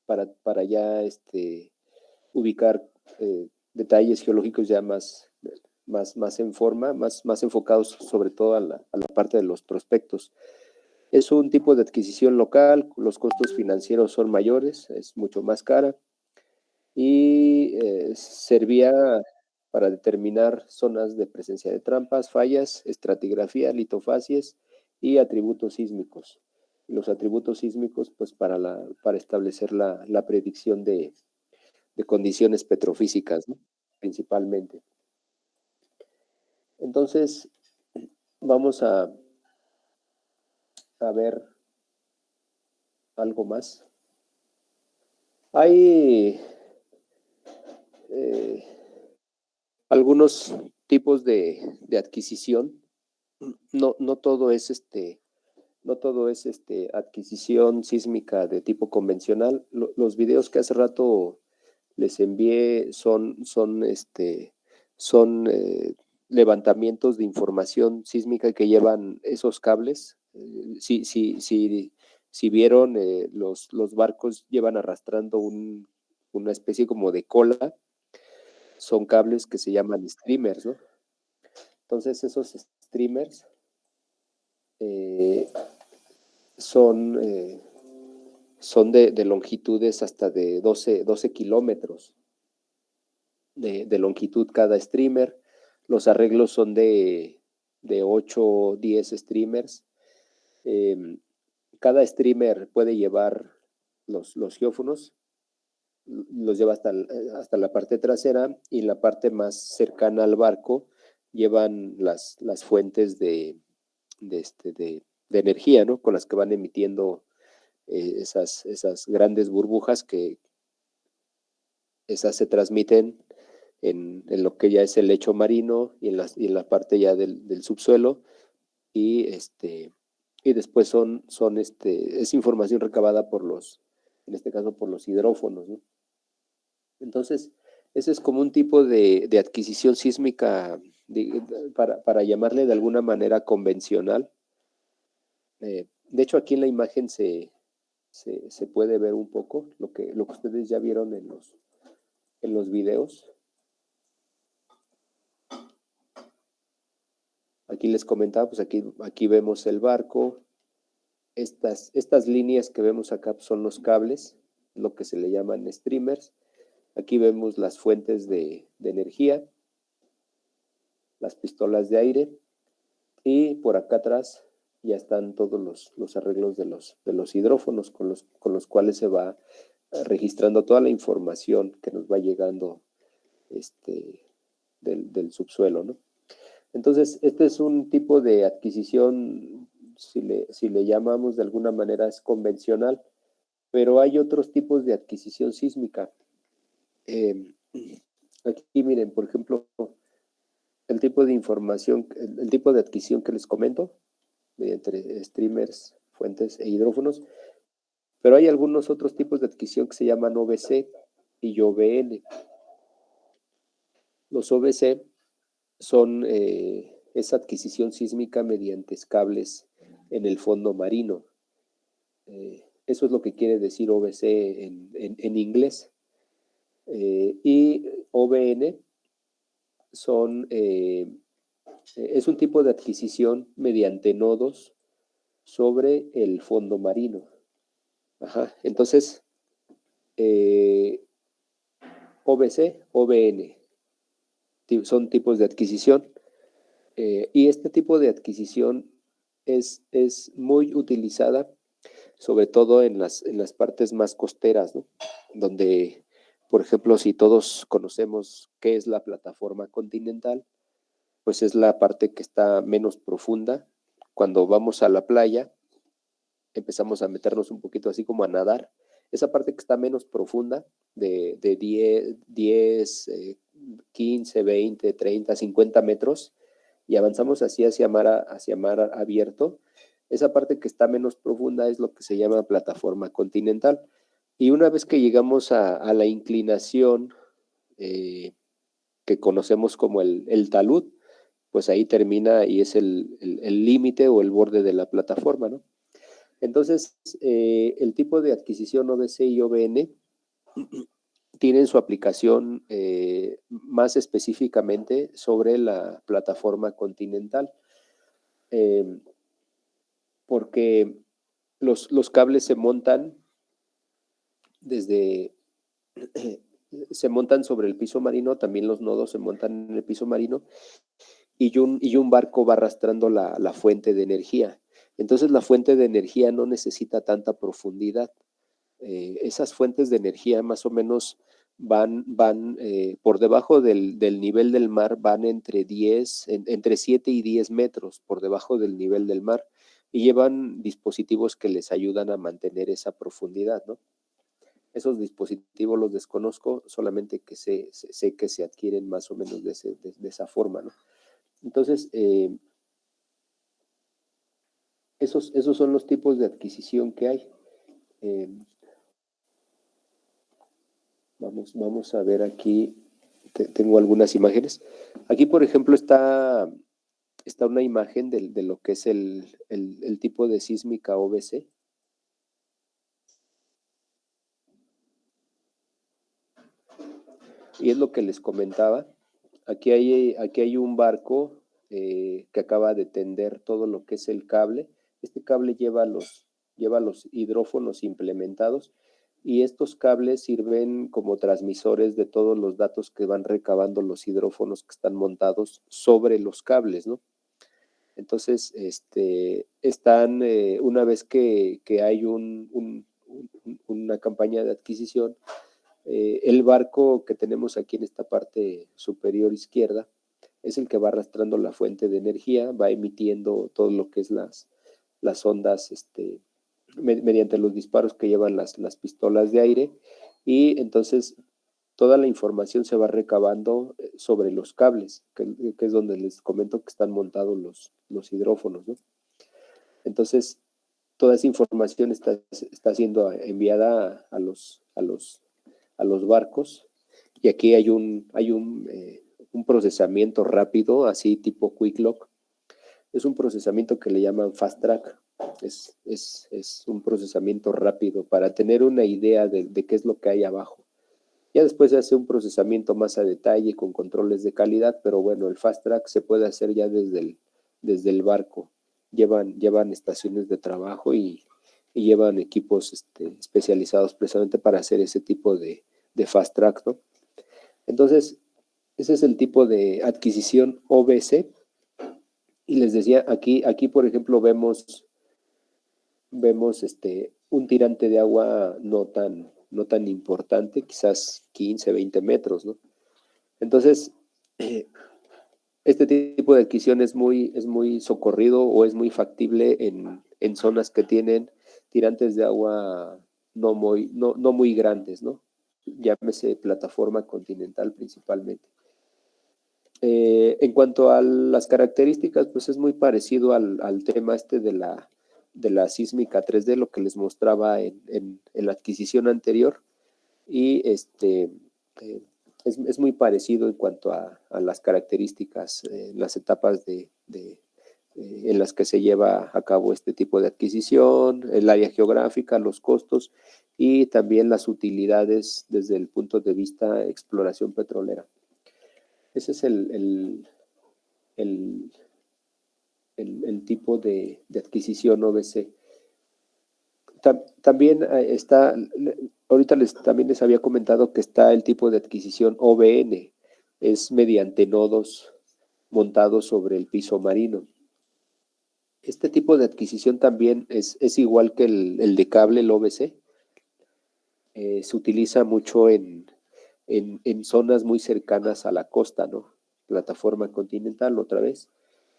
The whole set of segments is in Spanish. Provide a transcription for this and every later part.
para ya ubicar detalles geológicos ya más en forma, más enfocados sobre todo a la parte de los prospectos. Es un tipo de adquisición local, los costos financieros son mayores, es mucho más cara y servía para determinar zonas de presencia de trampas, fallas, estratigrafía, litofacies y atributos sísmicos. Los atributos sísmicos, pues para establecer la predicción de condiciones petrofísicas, ¿no? Principalmente. Entonces, vamos a ver algo más. Hay algunos tipos de adquisición. No todo es adquisición sísmica de tipo convencional. Los videos que hace rato les envié son levantamientos de información sísmica que llevan esos cables. Si vieron, los barcos llevan arrastrando una especie como de cola. Son cables que se llaman streamers, ¿no? Entonces esos streamers son de longitudes hasta de 12 kilómetros de longitud cada streamer. Los arreglos son de 8 o 10 streamers. Cada streamer puede llevar los geófonos, los lleva hasta la parte trasera, y en la parte más cercana al barco llevan las fuentes de energía, ¿no? Con las que van emitiendo esas grandes burbujas, que esas se transmiten en lo que ya es el lecho marino y en la parte ya del subsuelo, y después es información recabada en este caso por los hidrófonos, ¿no? Entonces, ese es como un tipo de adquisición sísmica, para llamarle de alguna manera convencional. De hecho, aquí en la imagen se puede ver un poco lo que ustedes ya vieron en los videos. Aquí les comentaba, pues aquí vemos el barco. Estas líneas que vemos acá son los cables, lo que se le llaman streamers. Aquí vemos las fuentes de energía, las pistolas de aire, y por acá atrás ya están todos los arreglos de los hidrófonos con los cuales se va registrando toda la información que nos va llegando del subsuelo, ¿no? Entonces, este es un tipo de adquisición, si le llamamos de alguna manera, es convencional, pero hay otros tipos de adquisición sísmica. Aquí miren, por ejemplo, el tipo de información, el tipo de adquisición que les comento, mediante streamers, fuentes e hidrófonos, pero hay algunos otros tipos de adquisición que se llaman OBC y OBN. Los OBC son esa adquisición sísmica mediante cables en el fondo marino. Eso es lo que quiere decir OBC en inglés. Y OBN es un tipo de adquisición mediante nodos sobre el fondo marino. Ajá. Entonces, OBC, OBN son tipos de adquisición, y este tipo de adquisición es muy utilizada, sobre todo en las partes más costeras, ¿no? Donde, por ejemplo, si todos conocemos qué es la plataforma continental, pues es la parte que está menos profunda. Cuando vamos a la playa, empezamos a meternos un poquito así como a nadar. Esa parte que está menos profunda, de 10, 15, 20, 30, 50 metros, y avanzamos así hacia mar abierto. Esa parte que está menos profunda es lo que se llama plataforma continental. Y una vez que llegamos a la inclinación que conocemos como el talud, pues ahí termina y es el límite o el borde de la plataforma, ¿no? Entonces, el tipo de adquisición OBC y OBN tienen su aplicación más específicamente sobre la plataforma continental, eh, porque los cables se montan desde, se montan sobre el piso marino, también los nodos se montan en el piso marino, y un barco va arrastrando la fuente de energía. Entonces la fuente de energía no necesita tanta profundidad. Esas fuentes de energía más o menos van por debajo del nivel del mar, van entre 7 y 10 metros por debajo del nivel del mar, y llevan dispositivos que les ayudan a mantener esa profundidad, ¿no? Esos dispositivos los desconozco, solamente que sé que se adquieren más o menos de esa forma, ¿no? Entonces, esos son los tipos de adquisición que hay. Eh, vamos a ver aquí, tengo algunas imágenes. Aquí, por ejemplo, está una imagen de lo que es el tipo de sísmica OBC. Y es lo que les comentaba. Aquí hay un barco que acaba de tender todo lo que es el cable. Este cable lleva los hidrófonos implementados, y estos cables sirven como transmisores de todos los datos que van recabando los hidrófonos que están montados sobre los cables, ¿no? Entonces, están, una vez que hay una campaña de adquisición, el barco que tenemos aquí en esta parte superior izquierda es el que va arrastrando la fuente de energía, va emitiendo todo lo que es las ondas, mediante los disparos que llevan las pistolas de aire, y entonces toda la información se va recabando sobre los cables, que es donde les comento que están montados los hidrófonos, ¿no? Entonces, toda esa información está siendo enviada a los barcos, y aquí hay un procesamiento rápido, así tipo Quick Lock. Es un procesamiento que le llaman Fast Track. Es un procesamiento rápido para tener una idea de qué es lo que hay abajo. Ya después se hace un procesamiento más a detalle con controles de calidad, pero bueno, el Fast Track se puede hacer ya desde el barco. Llevan estaciones de trabajo y llevan equipos especializados precisamente para hacer ese tipo de Fast Track, ¿no? Entonces, ese es el tipo de adquisición OBC. Y les decía, aquí por ejemplo, vemos un tirante de agua no tan importante, quizás 15, 20 metros, ¿no? Entonces, este tipo de adquisición es muy socorrido, o es muy factible en zonas que tienen tirantes de agua no muy grandes, ¿no? Llámese plataforma continental principalmente. En cuanto a las características, pues es muy parecido al tema de la sísmica 3D, lo que les mostraba en la adquisición anterior, y eh, es muy parecido en cuanto a las características, las etapas en las que se lleva a cabo este tipo de adquisición, el área geográfica, los costos, y también las utilidades desde el punto de vista exploración petrolera. Ese es el tipo de adquisición OBC. También ahorita también les había comentado que está el tipo de adquisición OBN, es mediante nodos montados sobre el piso marino. Este tipo de adquisición también es igual que el de cable, el OBC. Se utiliza mucho en zonas muy cercanas a la costa, ¿no? Plataforma continental, otra vez.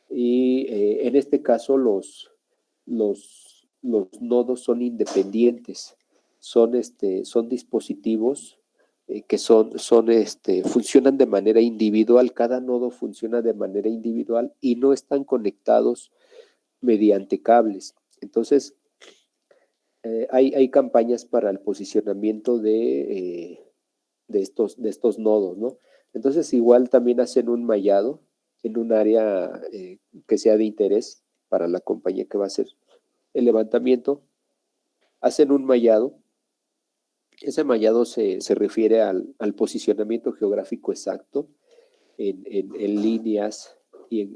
Y en este caso los nodos son independientes, son dispositivos que funcionan de manera individual. Cada nodo funciona de manera individual y no están conectados mediante cables. Entonces, hay campañas para el posicionamiento de estos nodos, ¿no? Entonces, igual también hacen un mallado en un área que sea de interés para la compañía que va a hacer el levantamiento, hacen un mallado. Ese mallado se refiere al posicionamiento geográfico exacto en líneas en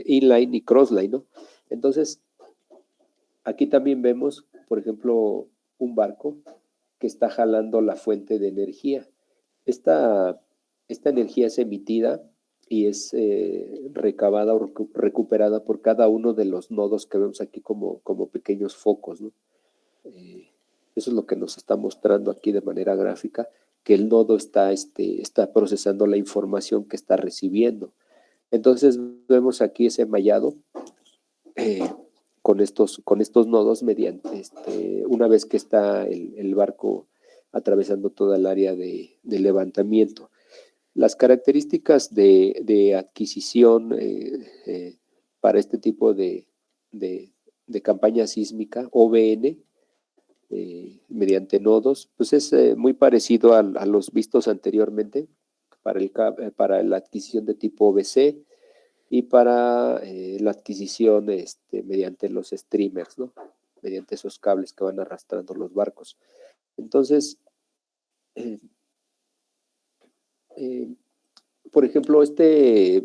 inline y crossline, ¿no? Entonces, aquí también vemos, por ejemplo, un barco que está jalando la fuente de energía. Esta, esta energía es emitida y es recabada o recuperada por cada uno de los nodos que vemos aquí como pequeños focos, ¿no? Eso es lo que nos está mostrando aquí de manera gráfica, que el nodo está procesando la información que está recibiendo. Entonces vemos aquí ese mallado eh, con estos nodos mediante, una vez que está el barco atravesando toda el área de levantamiento. Las características de adquisición para este tipo de campaña sísmica, OBN, mediante nodos, pues es muy parecido a los vistos anteriormente para la adquisición de tipo OBC y para la adquisición mediante los streamers, ¿no? Mediante esos cables que van arrastrando los barcos. Entonces, eh, eh, por ejemplo, este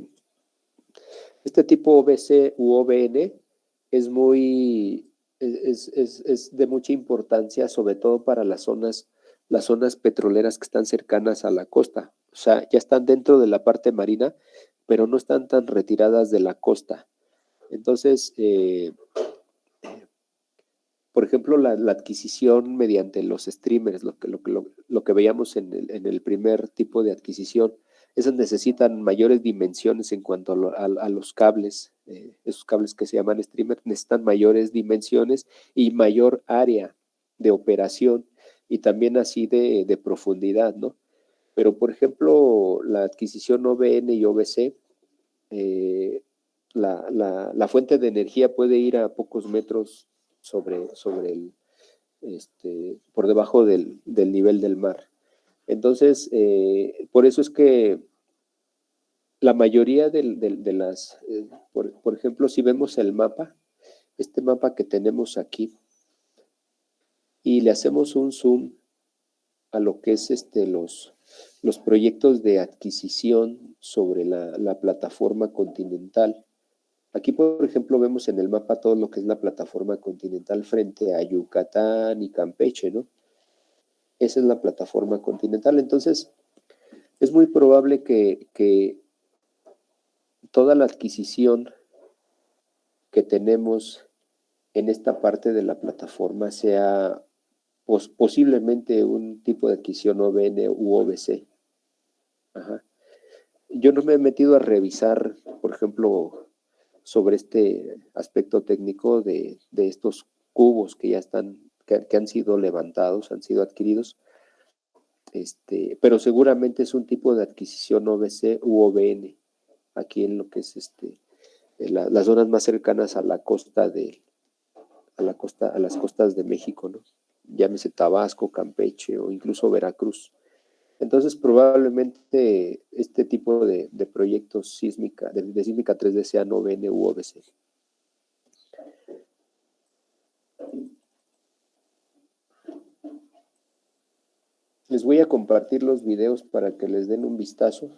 tipo OBC u OBN es es de mucha importancia, sobre todo para las zonas petroleras que están cercanas a la costa. O sea, ya están dentro de la parte marina, pero no están tan retiradas de la costa. Entonces, por ejemplo, la adquisición mediante los streamers, lo que veíamos en el primer tipo de adquisición, esas necesitan mayores dimensiones en cuanto a los cables, esos cables que se llaman streamer, necesitan mayores dimensiones y mayor área de operación y también así de profundidad, ¿no? Pero, por ejemplo, la adquisición OBN y OBC, eh, la fuente de energía puede ir a pocos metros sobre por debajo del nivel del mar. Entonces, por eso es que la mayoría de las, por ejemplo, si vemos el mapa, este mapa que tenemos aquí, y le hacemos un zoom a lo que es los proyectos de adquisición sobre la plataforma continental. Aquí, por ejemplo, vemos en el mapa todo lo que es la plataforma continental frente a Yucatán y Campeche, ¿no? Esa es la plataforma continental. Entonces, es muy probable que toda la adquisición que tenemos en esta parte de la plataforma sea posiblemente un tipo de adquisición OBN u OBC. Ajá. Yo no me he metido a revisar, por ejemplo, sobre este aspecto técnico de estos cubos que ya que han sido levantados, han sido adquiridos, pero seguramente es un tipo de adquisición OBC u OBN, aquí en lo que es las zonas más cercanas a la costa a las costas de México, ¿no? Llámese Tabasco, Campeche o incluso Veracruz. Entonces, probablemente este tipo de proyectos de sísmica 3D sean OBN u OBC. Les voy a compartir los videos para que les den un vistazo.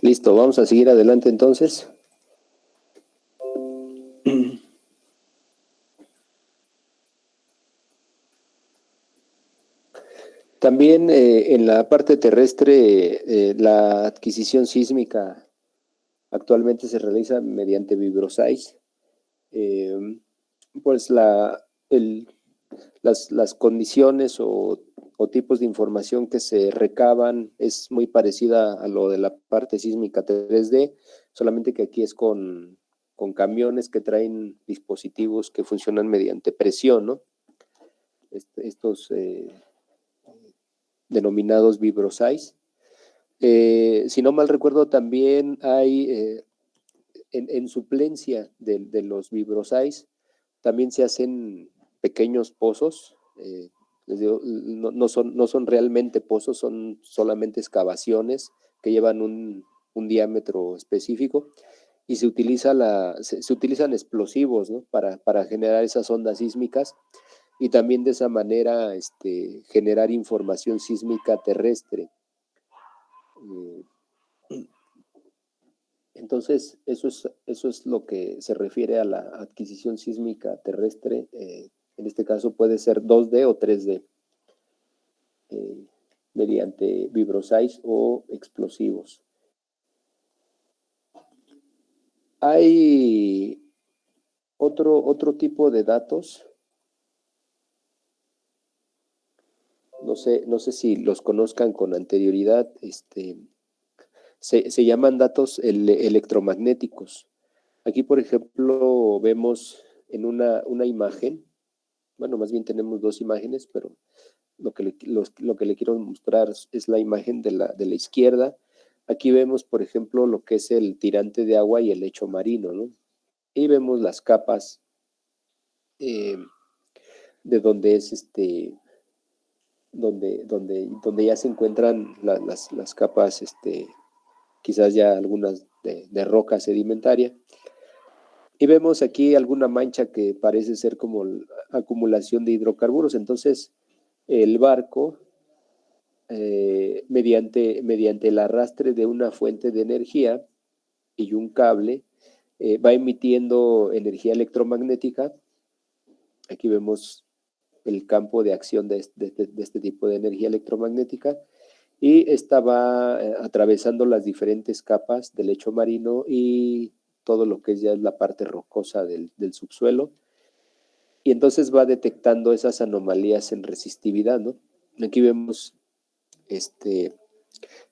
Listo, vamos a seguir adelante entonces. También en la parte terrestre, la adquisición sísmica actualmente se realiza mediante vibrosais. Pues las condiciones o tipos de información que se recaban es muy parecida a lo de la parte sísmica 3D, solamente que aquí es con camiones que traen dispositivos que funcionan mediante presión, ¿no? Estos denominados vibrosais. Si no mal recuerdo, también hay en suplencia de los vibrosais, también se hacen pequeños pozos. Les digo, no son realmente pozos, son solamente excavaciones que llevan un diámetro específico y se utilizan explosivos, ¿no? para generar esas ondas sísmicas y también de esa manera generar información sísmica terrestre. Entonces, eso es lo que se refiere a la adquisición sísmica terrestre. En este caso puede ser 2D o 3D, mediante vibrosais o explosivos. Hay otro tipo de datos. No sé si los conozcan con anterioridad. Se llaman datos electromagnéticos. Aquí, por ejemplo, vemos en una imagen, bueno, más bien tenemos dos imágenes, pero lo que le quiero mostrar es la imagen de la izquierda. Aquí vemos, por ejemplo, lo que es el tirante de agua y el lecho marino, ¿no? Y vemos las capas eh, de donde es donde ya se encuentran las capas, quizás ya algunas de roca sedimentaria. Y vemos aquí alguna mancha que parece ser como la acumulación de hidrocarburos. Entonces, el barco, mediante el arrastre de una fuente de energía y un cable, va emitiendo energía electromagnética. Aquí vemos el campo de acción de este tipo de energía electromagnética y esta va atravesando las diferentes capas del lecho marino y todo lo que ya es la parte rocosa del subsuelo, y entonces va detectando esas anomalías en resistividad, ¿no? Aquí vemos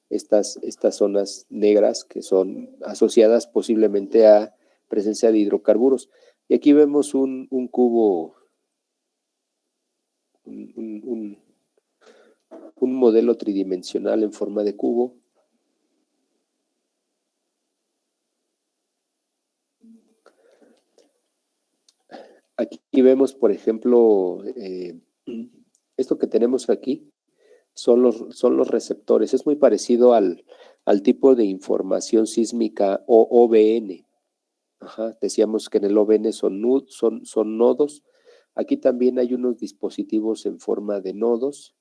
estas zonas negras que son asociadas posiblemente a presencia de hidrocarburos. Y aquí vemos un cubo, un, un modelo tridimensional en forma de cubo. Aquí vemos, por ejemplo, esto que tenemos aquí son los receptores. Es muy parecido al tipo de información sísmica o OBN. Ajá, decíamos que en el OBN son nodos. Aquí también hay unos dispositivos en forma de nodos,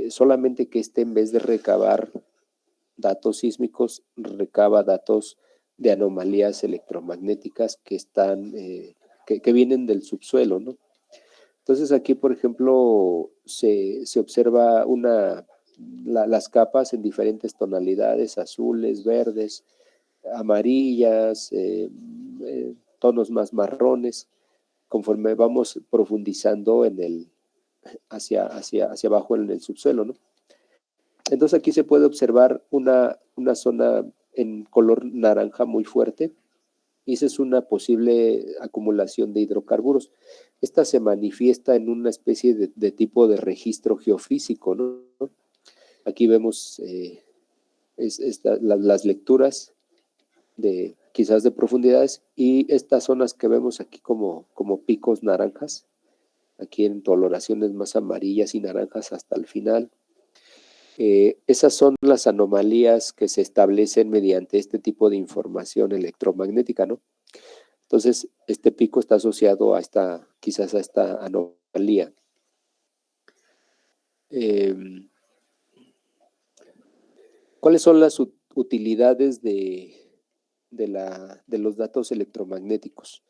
solamente que en vez de recabar datos sísmicos, recaba datos de anomalías electromagnéticas que que vienen del subsuelo, ¿no? Entonces aquí, por ejemplo, se observa las capas en diferentes tonalidades, azules, verdes, amarillas, tonos más marrones, conforme vamos profundizando hacia abajo en el subsuelo, ¿no? Entonces aquí se puede observar una zona en color naranja muy fuerte, y esa es una posible acumulación de hidrocarburos. Esta se manifiesta en una especie de tipo de registro geofísico, ¿no? Aquí vemos las lecturas quizás de profundidades, y estas zonas que vemos aquí como picos naranjas, aquí en coloraciones más amarillas y naranjas hasta el final. Esas son las anomalías que se establecen mediante este tipo de información electromagnética, ¿no? Entonces, este pico está asociado quizás a esta anomalía. ¿Cuáles son las utilidades de los datos electromagnéticos.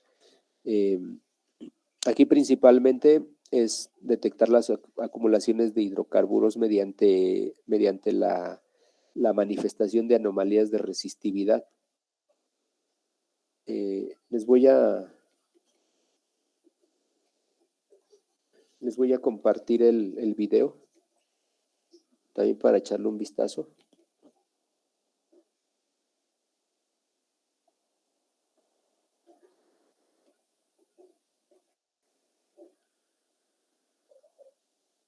Aquí principalmente es detectar las acumulaciones de hidrocarburos mediante la manifestación de anomalías de resistividad. Les voy a compartir el video, también para echarle un vistazo.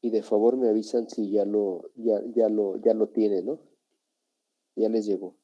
Y de favor me avisan si ya lo tienen, ¿no? Ya les llegó.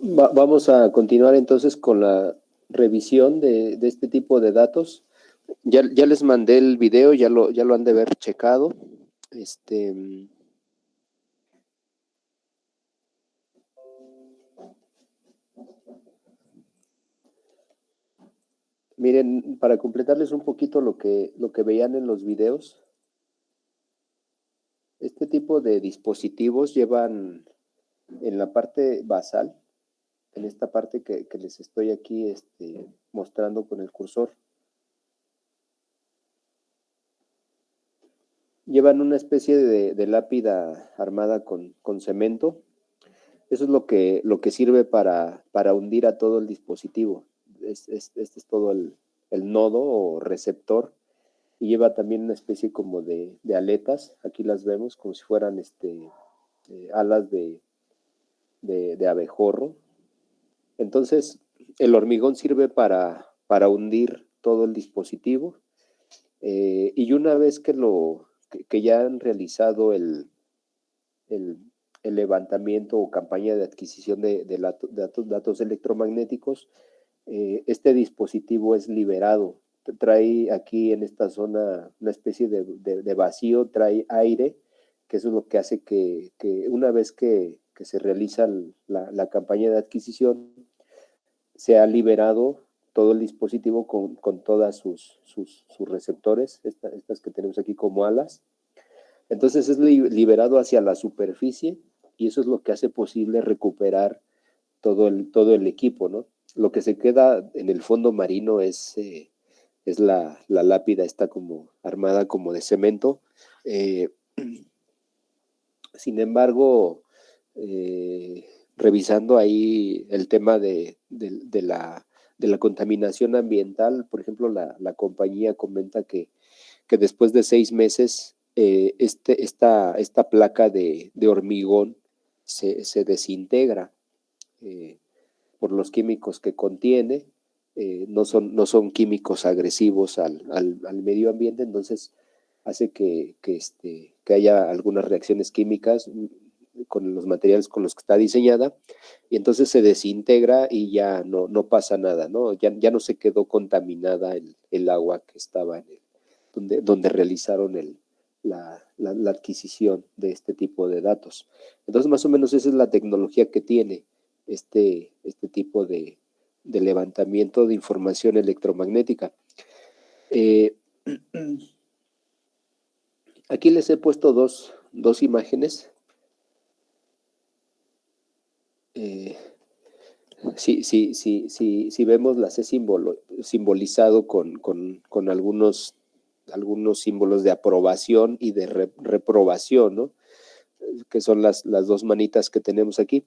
Vamos a continuar entonces con la revisión de este tipo de datos. Ya les mandé el video, ya lo han de haber checado. Miren, para completarles un poquito lo que veían en los videos, este tipo de dispositivos llevan en la parte basal, en esta parte que les estoy aquí mostrando con el cursor, llevan una especie de lápida armada con cemento. Eso es lo que sirve para hundir a todo el dispositivo. Este es todo el nodo o receptor, y lleva también una especie como de aletas. Aquí las vemos como si fueran alas de abejorro. Entonces, el hormigón sirve para hundir todo el dispositivo, y una vez que ya han realizado el, el levantamiento o campaña de adquisición de datos electromagnéticos, este dispositivo es liberado. Trae aquí en esta zona una especie de vacío, trae aire, que eso es lo que hace que una vez que se realiza la campaña de adquisición, se ha liberado todo el dispositivo con todas sus receptores, estas que tenemos aquí como alas. Entonces es liberado hacia la superficie, y eso es lo que hace posible recuperar todo el equipo, ¿no? Lo que se queda en el fondo marino es la lápida, está como armada como de cemento. Eh, Sin embargo, revisando ahí el tema de la contaminación ambiental, por ejemplo, la compañía comenta que después de 6 meses, esta placa de hormigón se desintegra, por los químicos que contiene. No son químicos agresivos al medio ambiente. Entonces hace que haya algunas reacciones químicas con los materiales con los que está diseñada, y entonces se desintegra y ya no pasa nada, ¿no? Ya no se quedó contaminada el agua que estaba donde realizaron la adquisición de este tipo de datos. Entonces, más o menos esa es la tecnología que tiene este tipo de levantamiento de información electromagnética. Eh, Aquí les he puesto dos imágenes. Eh, si vemos, las he simbolizado con algunos símbolos de aprobación y de reprobación, ¿no? Que son las dos manitas que tenemos aquí.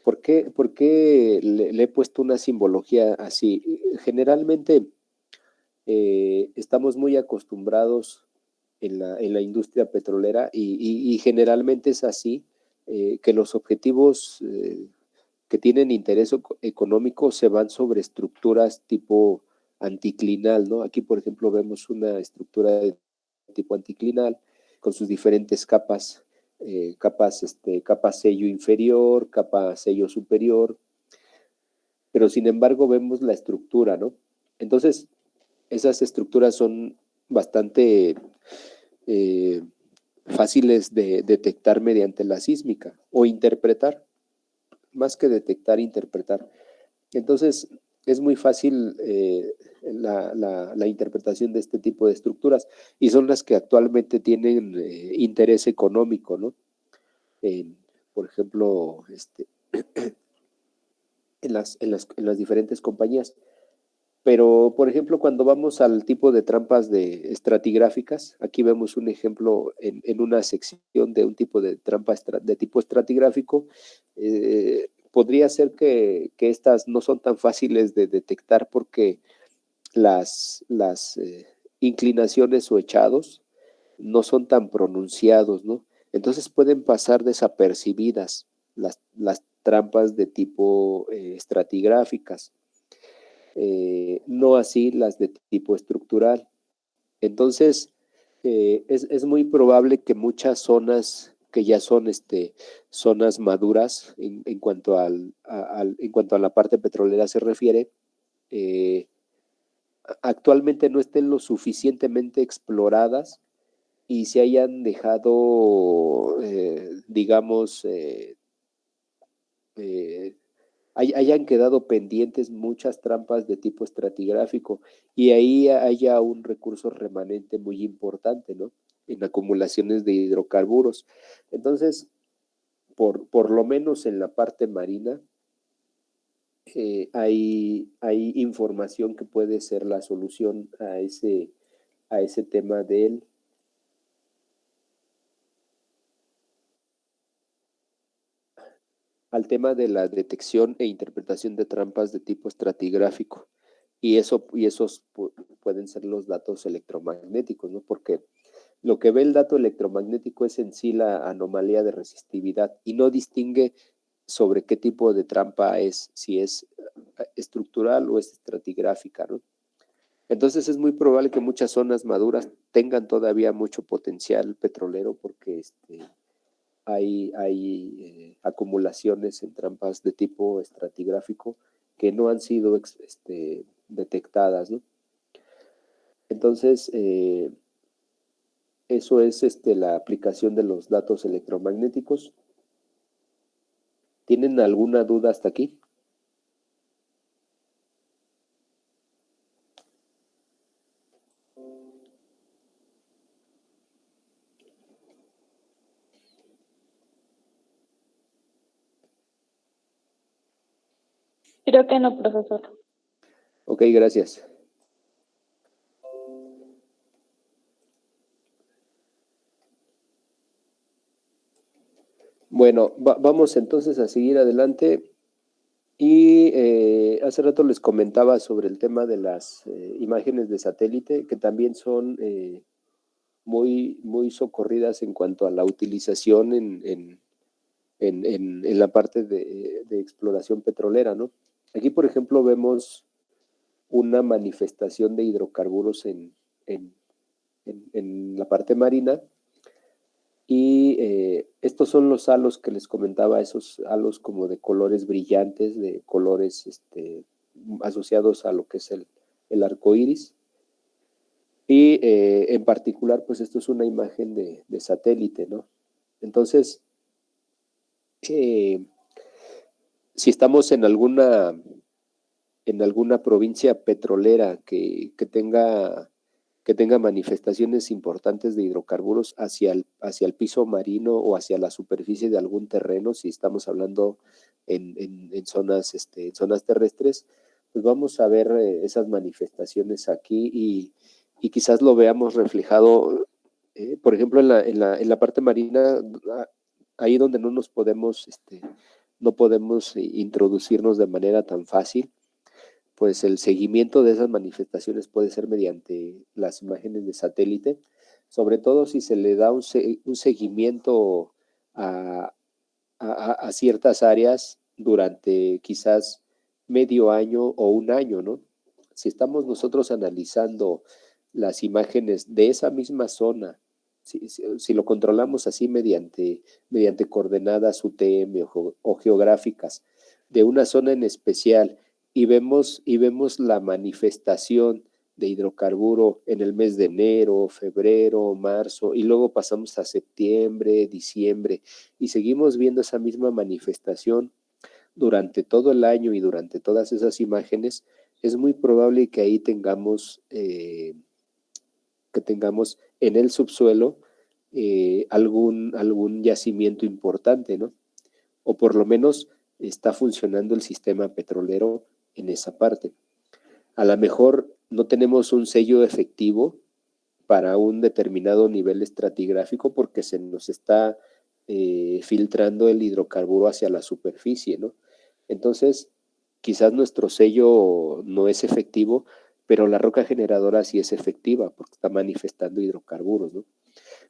Por qué le he puesto una simbología así? Generalmente estamos muy acostumbrados en la industria petrolera, y generalmente es así, que los objetivos que tienen interés económico se van sobre estructuras tipo anticlinal, ¿no? Aquí, por ejemplo, vemos una estructura de tipo anticlinal con sus diferentes capas, capa sello inferior, capa sello superior, pero sin embargo vemos la estructura, ¿no? Entonces, esas estructuras son bastante eh, fáciles de detectar mediante la sísmica o interpretar, más que detectar, interpretar. Entonces, es muy fácil la interpretación de este tipo de estructuras, y son las que actualmente tienen interés económico, ¿no? En, por ejemplo, en las diferentes compañías. Pero, por ejemplo, cuando vamos al tipo de trampas de estratigráficas, aquí vemos un ejemplo en una sección de un tipo de trampa de tipo estratigráfico. Podría ser que estas no son tan fáciles de detectar porque las inclinaciones o echados no son tan pronunciados, ¿no? Entonces pueden pasar desapercibidas las trampas de tipo estratigráficas, no así las de tipo estructural. Entonces, es muy probable que muchas zonas que ya son zonas maduras en cuanto en cuanto a la parte petrolera se refiere, actualmente no estén lo suficientemente exploradas y se hayan dejado, digamos, hayan quedado pendientes muchas trampas de tipo estratigráfico y ahí haya un recurso remanente muy importante, ¿no? En acumulaciones de hidrocarburos. Entonces, por lo menos en la parte marina, hay información que puede ser la solución a ese tema al tema de la detección e interpretación de trampas de tipo estratigráfico. Y esos pueden ser los datos electromagnéticos, ¿no? Porque lo que ve el dato electromagnético es en sí la anomalía de resistividad y no distingue sobre qué tipo de trampa es, si es estructural o es estratigráfica, ¿no? Entonces es muy probable que muchas zonas maduras tengan todavía mucho potencial petrolero porque hay acumulaciones en trampas de tipo estratigráfico que no han sido detectadas, ¿no? Entonces, eso es la aplicación de los datos electromagnéticos. ¿Tienen alguna duda hasta aquí? Creo que no, profesor. Ok, gracias. Bueno, vamos entonces a seguir adelante. Y hace rato les comentaba sobre el tema de las imágenes de satélite, que también son muy socorridas en cuanto a la utilización en la parte de exploración petrolera, ¿no? Aquí, por ejemplo, vemos una manifestación de hidrocarburos en la parte marina. Y estos son los halos que les comentaba, esos halos como de colores brillantes, de colores asociados a lo que es el arco iris. Y en particular, pues esto es una imagen de satélite, ¿no? Entonces, si estamos en alguna provincia petrolera que tenga manifestaciones importantes de hidrocarburos hacia el piso marino o hacia la superficie de algún terreno, si estamos hablando en zonas terrestres, pues vamos a ver esas manifestaciones aquí y quizás lo veamos reflejado, por ejemplo, en la parte marina, ahí donde no podemos introducirnos de manera tan fácil, pues el seguimiento de esas manifestaciones puede ser mediante las imágenes de satélite, sobre todo si se le da un seguimiento a ciertas áreas durante quizás medio año o un año, ¿no? Si estamos nosotros analizando las imágenes de esa misma zona, si lo controlamos así mediante coordenadas UTM o geográficas de una zona en especial y vemos la manifestación de hidrocarburo en el mes de enero, febrero, marzo, y luego pasamos a septiembre, diciembre, y seguimos viendo esa misma manifestación durante todo el año y durante todas esas imágenes, es muy probable que ahí tengamos en el subsuelo algún yacimiento importante, ¿no? O por lo menos está funcionando el sistema petrolero en esa parte. A lo mejor no tenemos un sello efectivo para un determinado nivel estratigráfico porque se nos está filtrando el hidrocarburo hacia la superficie, ¿no? Entonces, quizás nuestro sello no es efectivo, pero la roca generadora sí es efectiva porque está manifestando hidrocarburos, ¿no?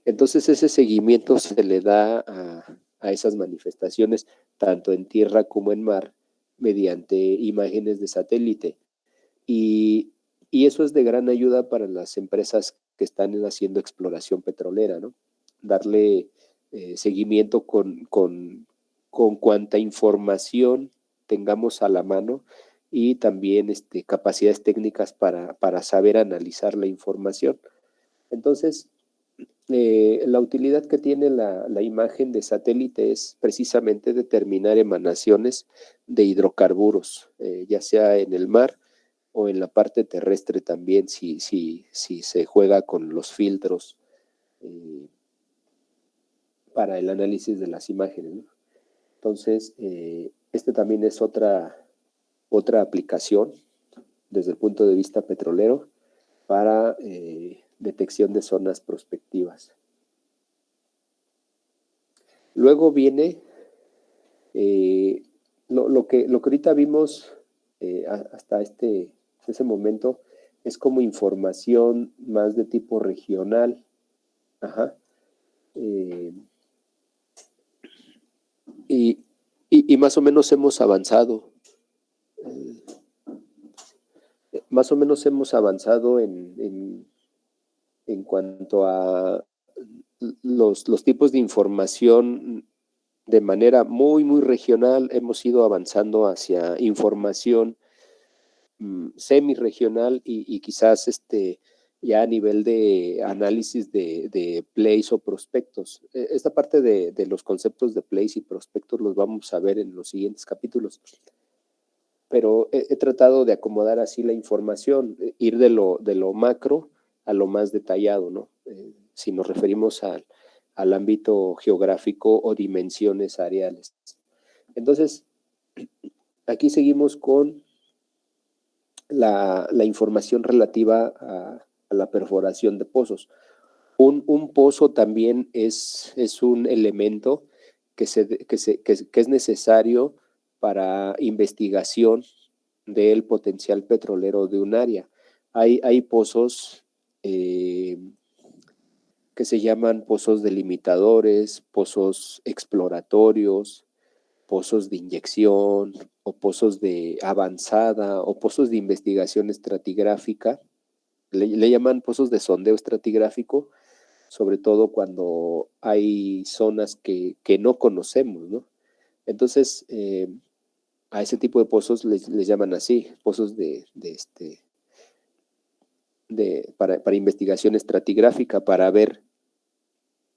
Entonces, ese seguimiento se le da a esas manifestaciones, tanto en tierra como en mar, mediante imágenes de satélite. Y, y eso es de gran ayuda para las empresas que están haciendo exploración petrolera, ¿no? Darle seguimiento con cuanta información tengamos a la mano y también capacidades técnicas para saber analizar la información. Entonces, la utilidad que tiene la imagen de satélite es precisamente determinar emanaciones de hidrocarburos, ya sea en el mar o en la parte terrestre también, si se juega con los filtros para el análisis de las imágenes, ¿no? Entonces, también es otra aplicación desde el punto de vista petrolero para detección de zonas prospectivas. Luego viene lo que ahorita vimos hasta ese momento es como información más de tipo regional. Ajá. Y más o menos hemos avanzado. Más o menos hemos avanzado en cuanto a los tipos de información de manera muy, muy regional. Hemos ido avanzando hacia información semi-regional y quizás ya a nivel de análisis de plays o prospectos. Esta parte de los conceptos de plays y prospectos los vamos a ver en los siguientes capítulos. Pero he tratado de acomodar así la información, ir de lo macro a lo más detallado, ¿no? Si nos referimos al ámbito geográfico o dimensiones areales. Entonces, aquí seguimos con la información relativa a la perforación de pozos. Un pozo también es un elemento que es necesario para investigación del potencial petrolero de un área. Hay pozos que se llaman pozos delimitadores, pozos exploratorios, pozos de inyección o pozos de avanzada o pozos de investigación estratigráfica. Le llaman pozos de sondeo estratigráfico, sobre todo cuando hay zonas que no conocemos, ¿no? Entonces, a ese tipo de pozos les llaman así, pozos para investigación estratigráfica, para ver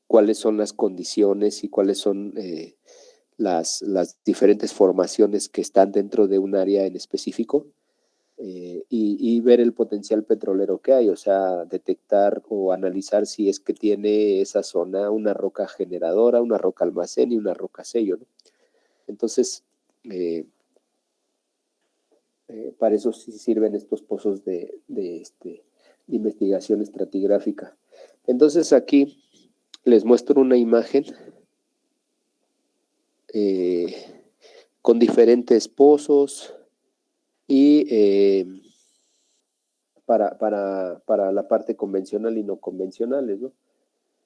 cuáles son las condiciones y cuáles son las diferentes formaciones que están dentro de un área en específico, y ver el potencial petrolero que hay, o sea, detectar o analizar si es que tiene esa zona una roca generadora, una roca almacén y una roca sello, ¿no? Entonces, para eso sí sirven estos pozos de investigación estratigráfica. Entonces aquí les muestro una imagen con diferentes pozos y para la parte convencional y no convencionales, ¿no?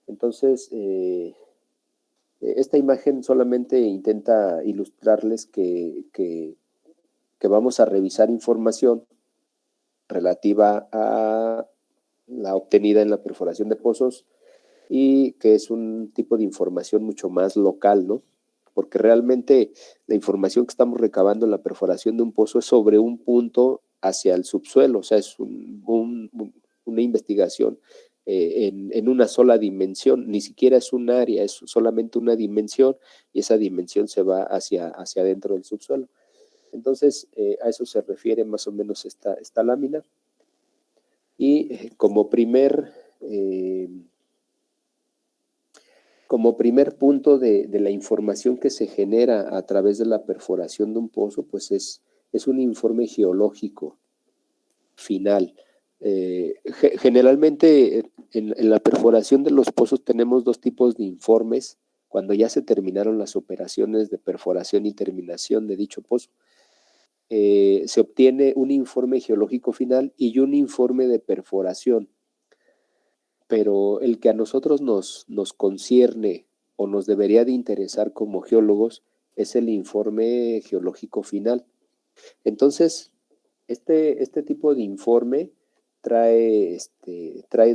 Entonces, esta imagen solamente intenta ilustrarles que vamos a revisar información relativa a la obtenida en la perforación de pozos y que es un tipo de información mucho más local, ¿no? Porque realmente la información que estamos recabando en la perforación de un pozo es sobre un punto hacia el subsuelo, o sea, es una investigación en una sola dimensión, ni siquiera es un área, es solamente una dimensión y esa dimensión se va hacia adentro del subsuelo. Entonces, a eso se refiere más o menos esta lámina. Y como primer punto de la información que se genera a través de la perforación de un pozo, pues es un informe geológico final. Generalmente en la perforación de los pozos tenemos dos tipos de informes cuando ya se terminaron las operaciones de perforación y terminación de dicho pozo. Se obtiene un informe geológico final y un informe de perforación, pero el que a nosotros nos concierne o nos debería de interesar como geólogos es el informe geológico final. Entonces, este tipo de informe trae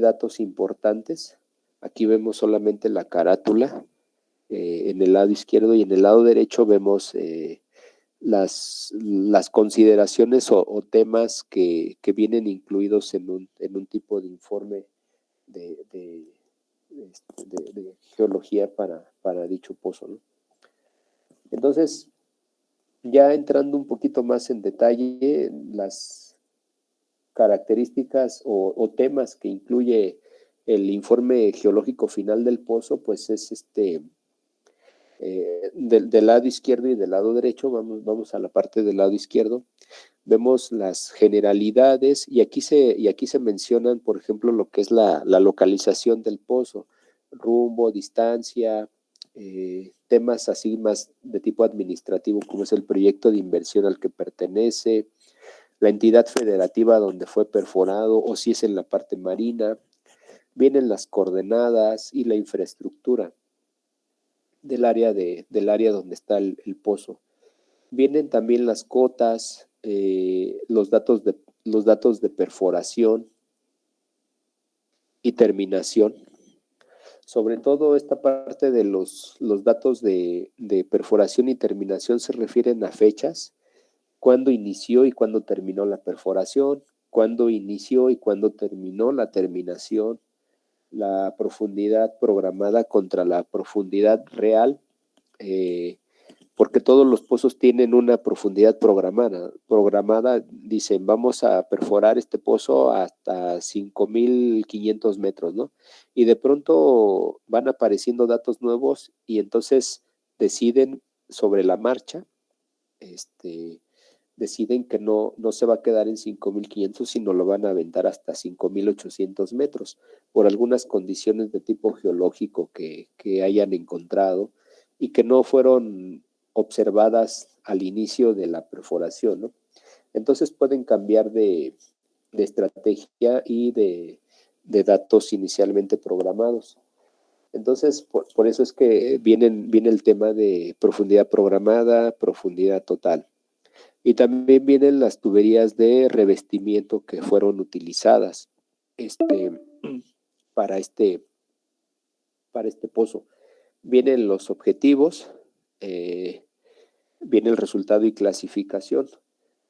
datos importantes. Aquí vemos solamente la carátula en el lado izquierdo, y en el lado derecho vemos las consideraciones o temas que vienen incluidos en un tipo de informe de geología para dicho pozo, ¿no? Entonces, ya entrando un poquito más en detalle, las características o temas que incluye el informe geológico final del pozo, pues es del lado izquierdo y del lado derecho. Vamos a la parte del lado izquierdo. Vemos las generalidades y aquí se mencionan, por ejemplo, lo que es la localización del pozo, rumbo, distancia, temas así más de tipo administrativo, como es el proyecto de inversión al que pertenece, la entidad federativa donde fue perforado o si es en la parte marina. Vienen las coordenadas y la infraestructura del área donde está el pozo. Vienen también las cotas, los datos de perforación y terminación. Sobre todo esta parte de los datos de perforación y terminación se refieren a fechas, cuándo inició y cuándo terminó la perforación, cuándo inició y cuándo terminó la terminación, la profundidad programada contra la profundidad real, porque todos los pozos tienen una profundidad programada. Dicen, vamos a perforar este pozo hasta 5,500 metros, ¿no? Y de pronto van apareciendo datos nuevos y entonces deciden sobre la marcha, deciden que no se va a quedar en 5,500, sino lo van a aventar hasta 5,800 metros, por algunas condiciones de tipo geológico que hayan encontrado y que no fueron observadas al inicio de la perforación, ¿no? Entonces pueden cambiar de estrategia y de datos inicialmente programados. Entonces, por eso es que viene el tema de profundidad programada, profundidad total. Y también vienen las tuberías de revestimiento que fueron utilizadas para este pozo. Vienen los objetivos, viene el resultado y clasificación.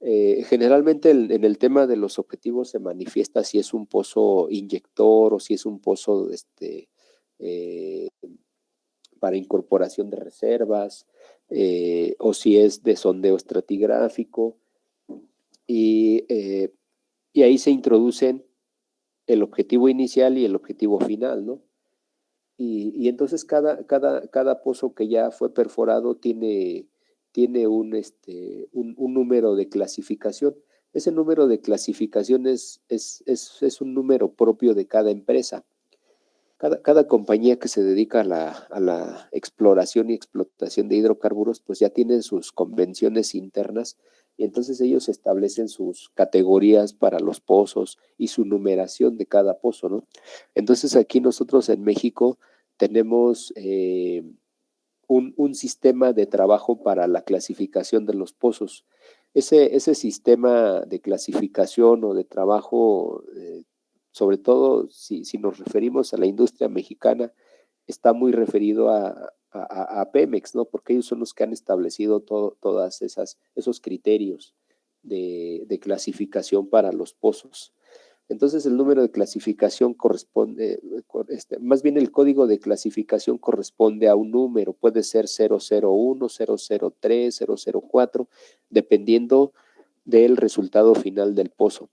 Generalmente en el tema de los objetivos se manifiesta si es un pozo inyector o si es un pozo eh, para incorporación de reservas, o si es de sondeo estratigráfico. Y ahí se introducen el objetivo inicial y el objetivo final, ¿no? Y entonces cada pozo que ya fue perforado tiene un número de clasificación. Ese número de clasificación es un número propio de cada empresa. Cada compañía que se dedica a la exploración y explotación de hidrocarburos, pues ya tienen sus convenciones internas y entonces ellos establecen sus categorías para los pozos y su numeración de cada pozo, ¿no? Entonces aquí nosotros en México tenemos un sistema de trabajo para la clasificación de los pozos. Ese sistema de clasificación o de trabajo, sobre todo si nos referimos a la industria mexicana, está muy referido a Pemex, ¿no? Porque ellos son los que han establecido todas esos criterios de clasificación para los pozos. Entonces el número de clasificación corresponde, más bien el código de clasificación corresponde a un número, puede ser 001, 003, 004, dependiendo del resultado final del pozo.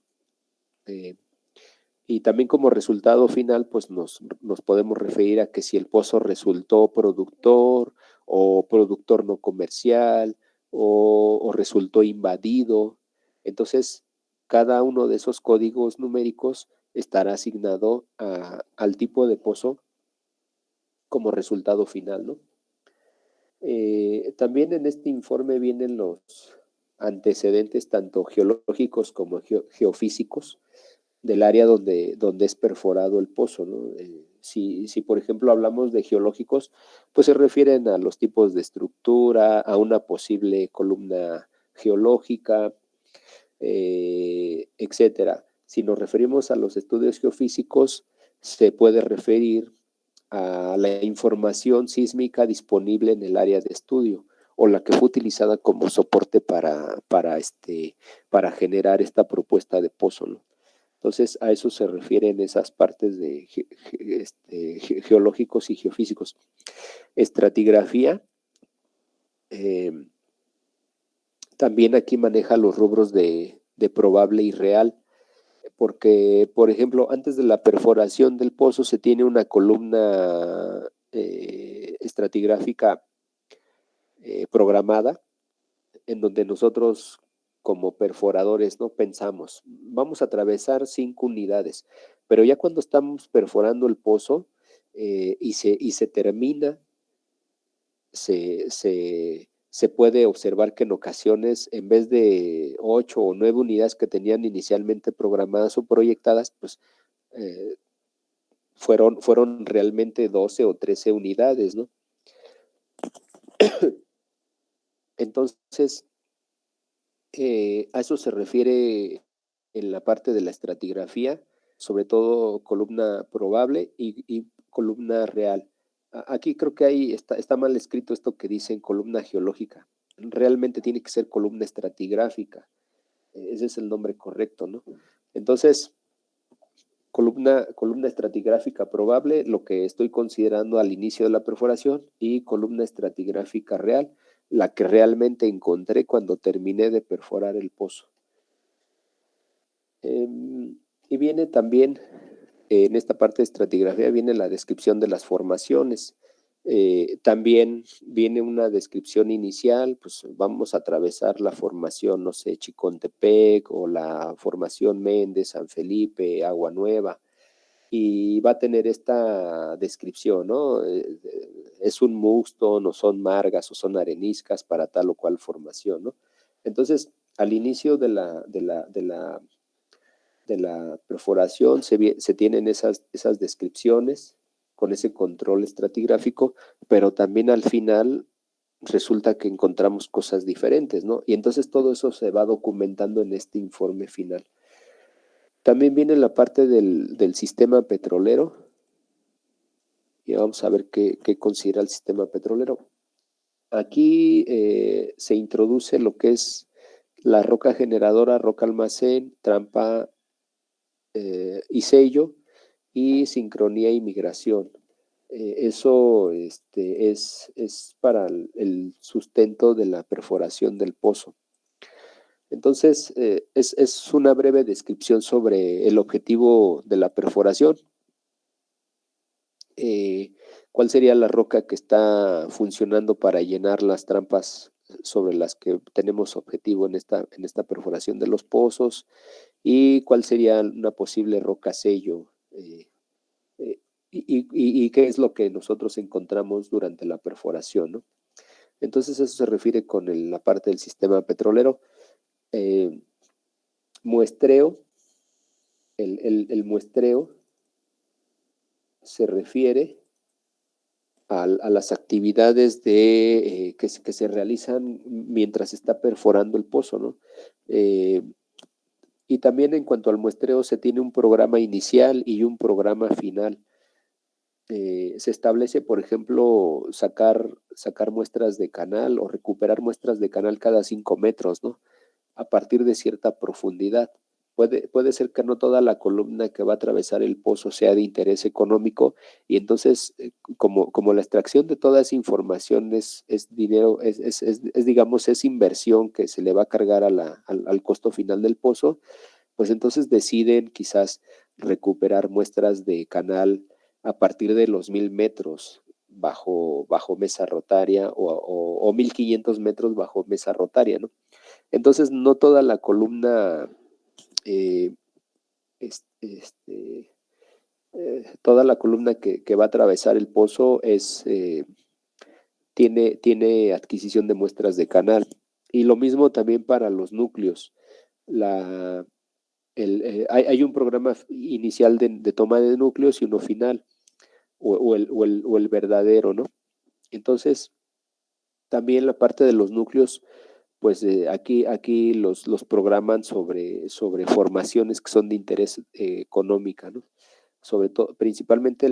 Y también como resultado final, pues nos podemos referir a que si el pozo resultó productor o productor no comercial o resultó invadido. Entonces, cada uno de esos códigos numéricos estará asignado al tipo de pozo como resultado final, ¿no? También en este informe vienen los antecedentes tanto geológicos como geofísicos del área donde es perforado el pozo, ¿no? Si, por ejemplo, hablamos de geológicos, pues se refieren a los tipos de estructura, a una posible columna geológica, etcétera. Si nos referimos a los estudios geofísicos, se puede referir a la información sísmica disponible en el área de estudio o la que fue utilizada como soporte para generar esta propuesta de pozo, ¿no? Entonces, a eso se refieren esas partes de geológicos y geofísicos. Estratigrafía, también aquí maneja los rubros de probable y real, porque, por ejemplo, antes de la perforación del pozo se tiene una columna estratigráfica programada, en donde nosotros como perforadores no pensamos, vamos a atravesar 5 unidades, pero ya cuando estamos perforando el pozo y se termina, se puede observar que en ocasiones, en vez de 8 o 9 unidades que tenían inicialmente programadas o proyectadas, pues eh, fueron realmente 12 o 13 unidades, ¿no? Entonces, a eso se refiere en la parte de la estratigrafía, sobre todo columna probable y columna real. Aquí creo que está mal escrito esto que dicen columna geológica. Realmente tiene que ser columna estratigráfica. Ese es el nombre correcto, ¿no? Entonces, columna estratigráfica probable, lo que estoy considerando al inicio de la perforación, y columna estratigráfica real, la que realmente encontré cuando terminé de perforar el pozo. Y viene también, en esta parte de estratigrafía, viene la descripción de las formaciones. También viene una descripción inicial, pues vamos a atravesar la formación, no sé, Chicontepec o la formación Méndez, San Felipe, Agua Nueva, y va a tener esta descripción, ¿no? Es un mudstone, o son margas, o son areniscas para tal o cual formación, ¿no? Entonces, al inicio de la perforación se tienen esas descripciones con ese control estratigráfico, pero también al final resulta que encontramos cosas diferentes, ¿no? Y entonces todo eso se va documentando en este informe final. También viene la parte del sistema petrolero, y vamos a ver qué considera el sistema petrolero. Aquí se introduce lo que es la roca generadora, roca almacén, trampa y sello, y sincronía y migración. Eso es para el sustento de la perforación del pozo. Entonces, es una breve descripción sobre el objetivo de la perforación. ¿Cuál sería la roca que está funcionando para llenar las trampas sobre las que tenemos objetivo en esta perforación de los pozos? ¿Y cuál sería una posible roca sello? Y qué es lo que nosotros encontramos durante la perforación, ¿no? Entonces eso se refiere con la parte del sistema petrolero. Muestreo, el muestreo se refiere a las actividades que se realizan mientras está perforando el pozo, ¿no? Y también en cuanto al muestreo se tiene un programa inicial y un programa final. Se establece, por ejemplo, sacar muestras de canal o recuperar muestras de canal cada 5 metros, ¿no? A partir de cierta profundidad. Puede ser que no toda la columna que va a atravesar el pozo sea de interés económico, y entonces, como la extracción de toda esa información es dinero, digamos, es inversión que se le va a cargar al costo final del pozo, pues entonces deciden quizás recuperar muestras de canal a partir de los 1000 metros bajo mesa rotaria o 1500 metros bajo mesa rotaria, ¿no? Entonces, no toda la columna, toda la columna que va a atravesar el pozo tiene adquisición de muestras de canal. Y lo mismo también para los núcleos. Hay un programa inicial de toma de núcleos y uno final, o el verdadero, ¿no? Entonces, también la parte de los núcleos, pues aquí los programan sobre formaciones que son de interés económica, ¿no? sobre todo, principalmente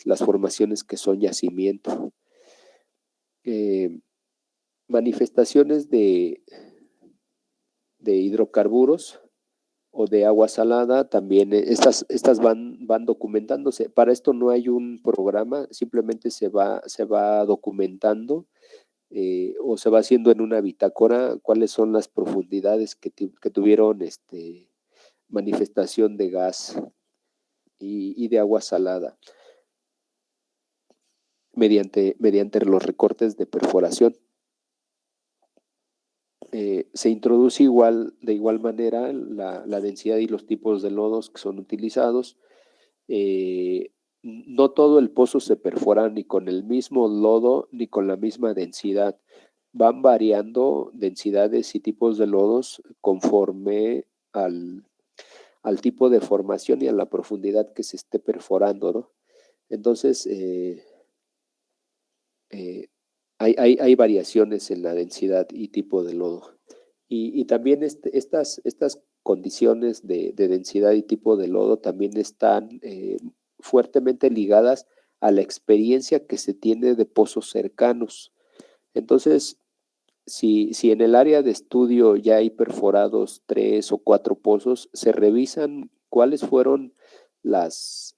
las formaciones que son yacimiento. Manifestaciones de hidrocarburos o de agua salada, también estas van documentándose. Para esto no hay un programa, simplemente se va documentando o se va haciendo en una bitácora cuáles son las profundidades que tuvieron manifestación de gas y de agua salada mediante los recortes de perforación. Se introduce de igual manera la densidad y los tipos de lodos que son utilizados. No todo el pozo se perfora ni con el mismo lodo ni con la misma densidad. Van variando densidades y tipos de lodos conforme al tipo de formación y a la profundidad que se esté perforando, ¿no? Entonces, hay variaciones en la densidad y tipo de lodo. Y también estas condiciones de densidad y tipo de lodo también están fuertemente ligadas a la experiencia que se tiene de pozos cercanos. Entonces, si en el área de estudio ya hay perforados 3 o 4 pozos, se revisan cuáles fueron los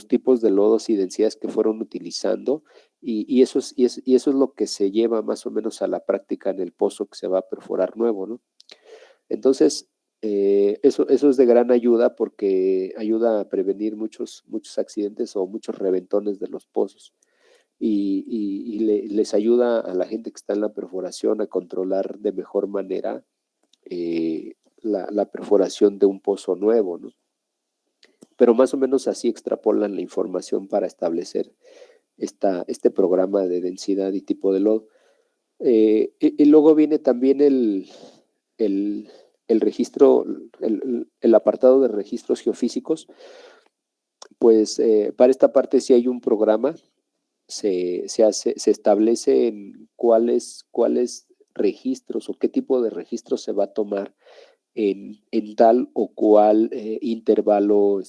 tipos de lodos y densidades que fueron utilizando y eso es lo que se lleva más o menos a la práctica en el pozo que se va a perforar nuevo, ¿no? Entonces, eso es de gran ayuda porque ayuda a prevenir muchos accidentes o muchos reventones de los pozos y les ayuda a la gente que está en la perforación a controlar de mejor manera la perforación de un pozo nuevo, ¿no? Pero más o menos así extrapolan la información para establecer este programa de densidad y tipo de lodo. Y luego viene también el registro, el apartado de registros geofísicos. Pues para esta parte sí hay un programa, se establece en cuáles registros o qué tipo de registros se va a tomar en tal o cual intervalo.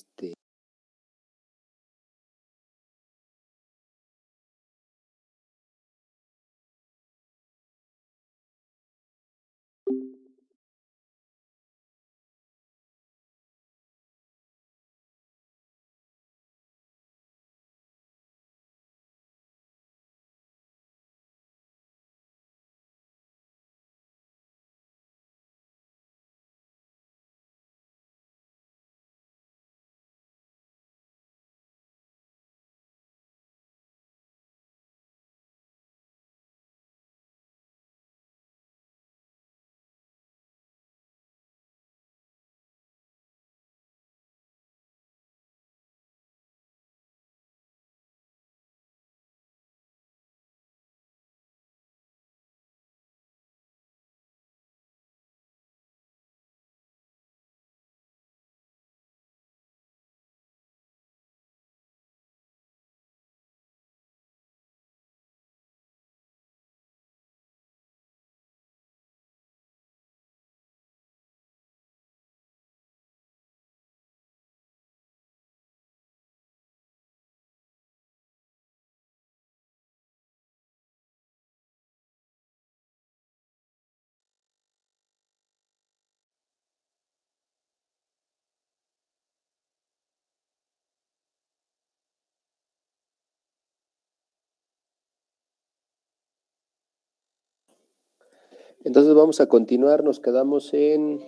Entonces vamos a continuar, nos quedamos en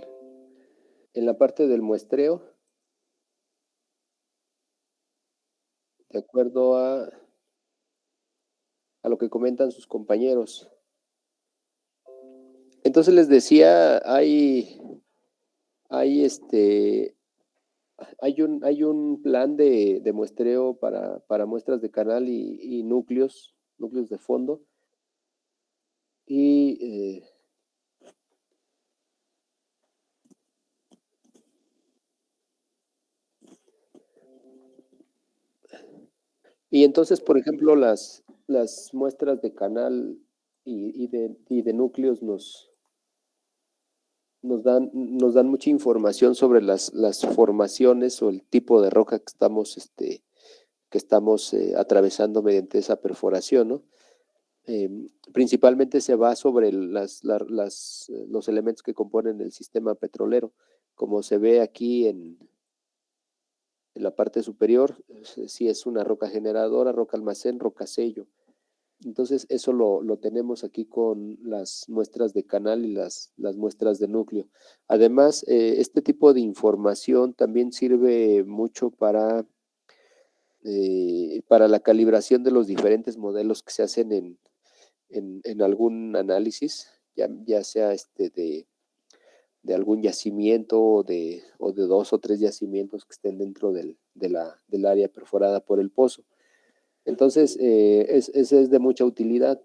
la parte del muestreo, de acuerdo a lo que comentan sus compañeros. Entonces les decía, hay un plan de muestreo para muestras de canal y núcleos de fondo. Y entonces, por ejemplo, las muestras de canal y de núcleos nos dan mucha información sobre las formaciones o el tipo de roca que estamos atravesando mediante esa perforación, ¿no? Principalmente se va sobre los elementos que componen el sistema petrolero, como se ve aquí en la parte superior, si es una roca generadora, roca almacén, roca sello. Entonces, eso lo tenemos aquí con las muestras de canal y las muestras de núcleo. Además, este tipo de información también sirve mucho para la calibración de los diferentes modelos que se hacen en algún análisis, ya sea de algún yacimiento o de 2 o 3 yacimientos que estén dentro del área perforada por el pozo. Entonces, ese es de mucha utilidad.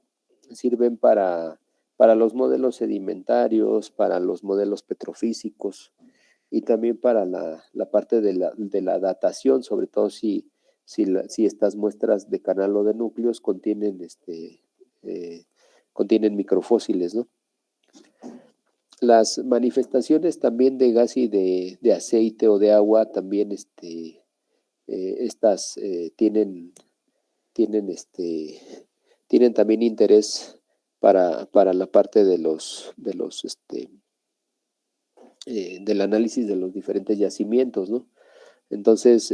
Sirven para los modelos sedimentarios, para los modelos petrofísicos y también para la parte de la datación, sobre todo si estas muestras de canal o de núcleos contienen microfósiles, ¿no? Las manifestaciones también de gas y de aceite o de agua también estas tienen, tienen también interés para la parte del análisis de los diferentes yacimientos, ¿no? Entonces,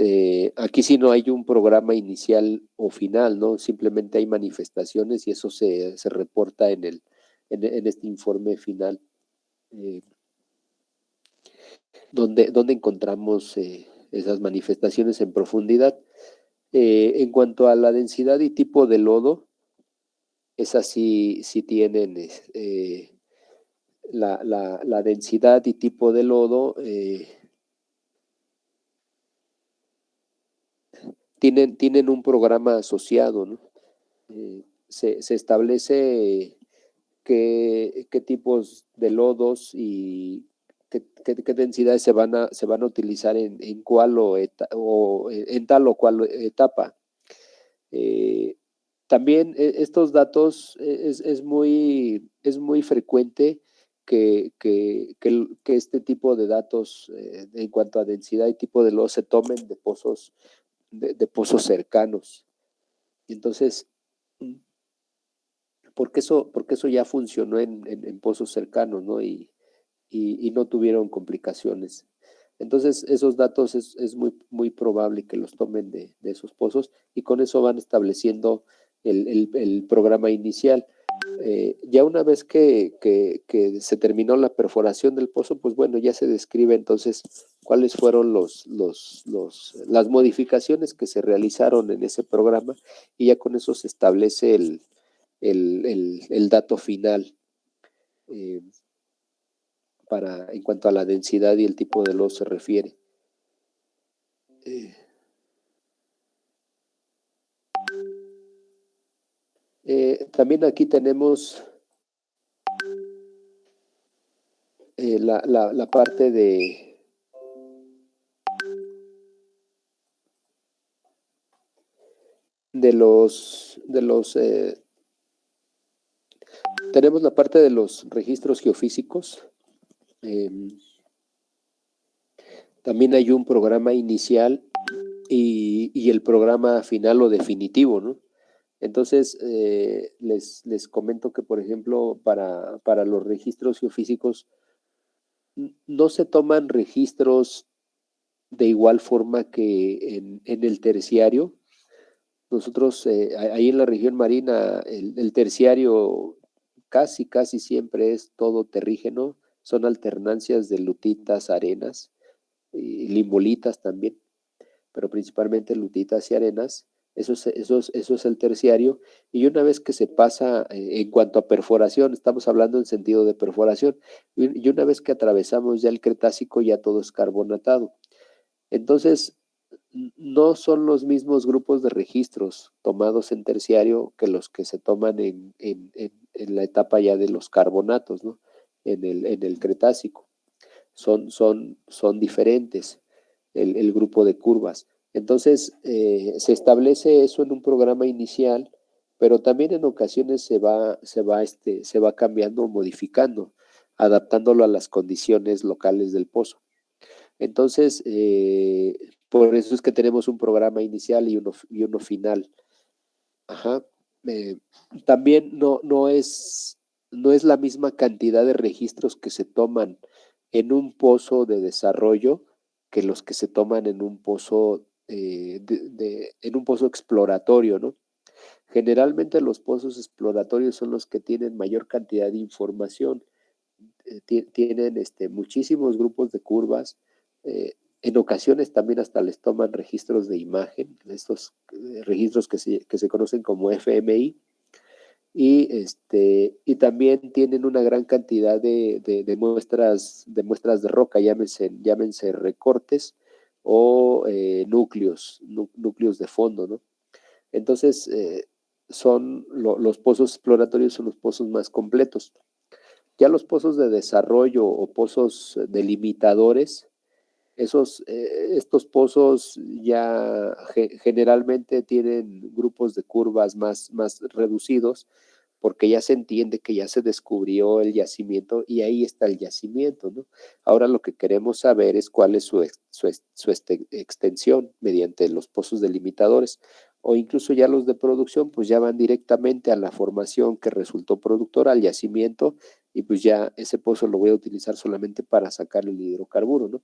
aquí sí no hay un programa inicial o final, ¿no? Simplemente hay manifestaciones y eso se reporta en este informe final, eh, donde encontramos esas manifestaciones en profundidad. En cuanto a la densidad y tipo de lodo, esas sí tienen la densidad y tipo de lodo, tienen un programa asociado, ¿no? Se establece qué tipos de lodos y qué densidades se van a utilizar en cuál o en tal o cual etapa. También estos datos es muy frecuente que este tipo de datos en cuanto a densidad y tipo de lodo se tomen de pozos cercanos. Entonces, porque eso ya funcionó en pozos cercanos, ¿no? Y no tuvieron complicaciones. Entonces, esos datos es muy probable que los tomen de esos pozos y con eso van estableciendo el programa inicial. Ya una vez que se terminó la perforación del pozo, pues bueno, ya se describe entonces cuáles fueron las modificaciones que se realizaron en ese programa y ya con eso se establece el dato final. En cuanto a la densidad y el tipo de lodo se refiere. También aquí tenemos la parte de los tenemos la parte de los registros geofísicos. También hay un programa inicial y el programa final o definitivo, ¿no? Entonces, les comento que, por ejemplo, para los registros geofísicos, no se toman registros de igual forma que en el terciario. Nosotros, ahí en la región marina, el terciario casi siempre es todo terrígeno, son alternancias de lutitas, arenas, y limolitas también, pero principalmente lutitas y arenas. Eso es el terciario. Y una vez que se pasa, en cuanto a perforación, estamos hablando en sentido de perforación, y una vez que atravesamos ya el Cretácico, ya todo es carbonatado. Entonces, no son los mismos grupos de registros tomados en terciario que los que se toman en la etapa ya de los carbonatos, ¿no? En el Cretácico. Son diferentes el grupo de curvas. Entonces, se establece eso en un programa inicial, pero también en ocasiones se va cambiando o modificando. adaptándolo a las condiciones locales del pozo. Entonces, por eso es que tenemos un programa inicial y uno final. Ajá. Eh, También no es la misma cantidad de registros que se toman en un pozo de desarrollo que los que se toman en un pozo, en un pozo exploratorio, ¿no? Generalmente los pozos exploratorios son los que tienen mayor cantidad de información, tienen muchísimos grupos de curvas, en ocasiones también hasta les toman registros de imagen, estos registros que se conocen como FMI, y también tienen una gran cantidad de muestras de roca, llámense recortes o núcleos de fondo, ¿no? Entonces, los pozos exploratorios son los pozos más completos. Ya los pozos de desarrollo o pozos delimitadores, estos pozos ya generalmente tienen grupos de curvas más reducidos, porque ya se entiende que ya se descubrió el yacimiento y ahí está el yacimiento, ¿no? Ahora lo que queremos saber es cuál es su extensión mediante los pozos delimitadores, o incluso ya los de producción, pues ya van directamente a la formación que resultó productora, al yacimiento, y pues ya ese pozo lo voy a utilizar solamente para sacar el hidrocarburo, ¿no?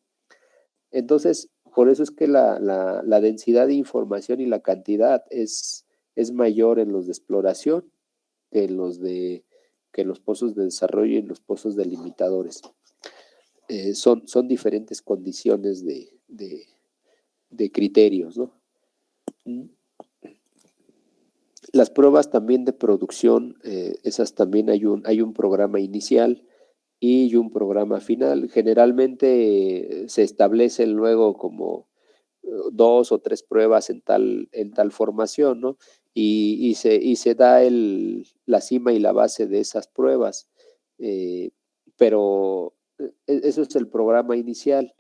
Entonces, por eso es que la densidad de información y la cantidad es mayor en los de exploración que que en los pozos de desarrollo y en los pozos delimitadores. Son diferentes condiciones de criterios, ¿no? Las pruebas también de producción, esas también hay un programa inicial y un programa final. Generalmente se establecen luego como dos o tres pruebas en tal formación, ¿no? Y se da la cima y la base de esas pruebas. Pero eso es el programa inicial.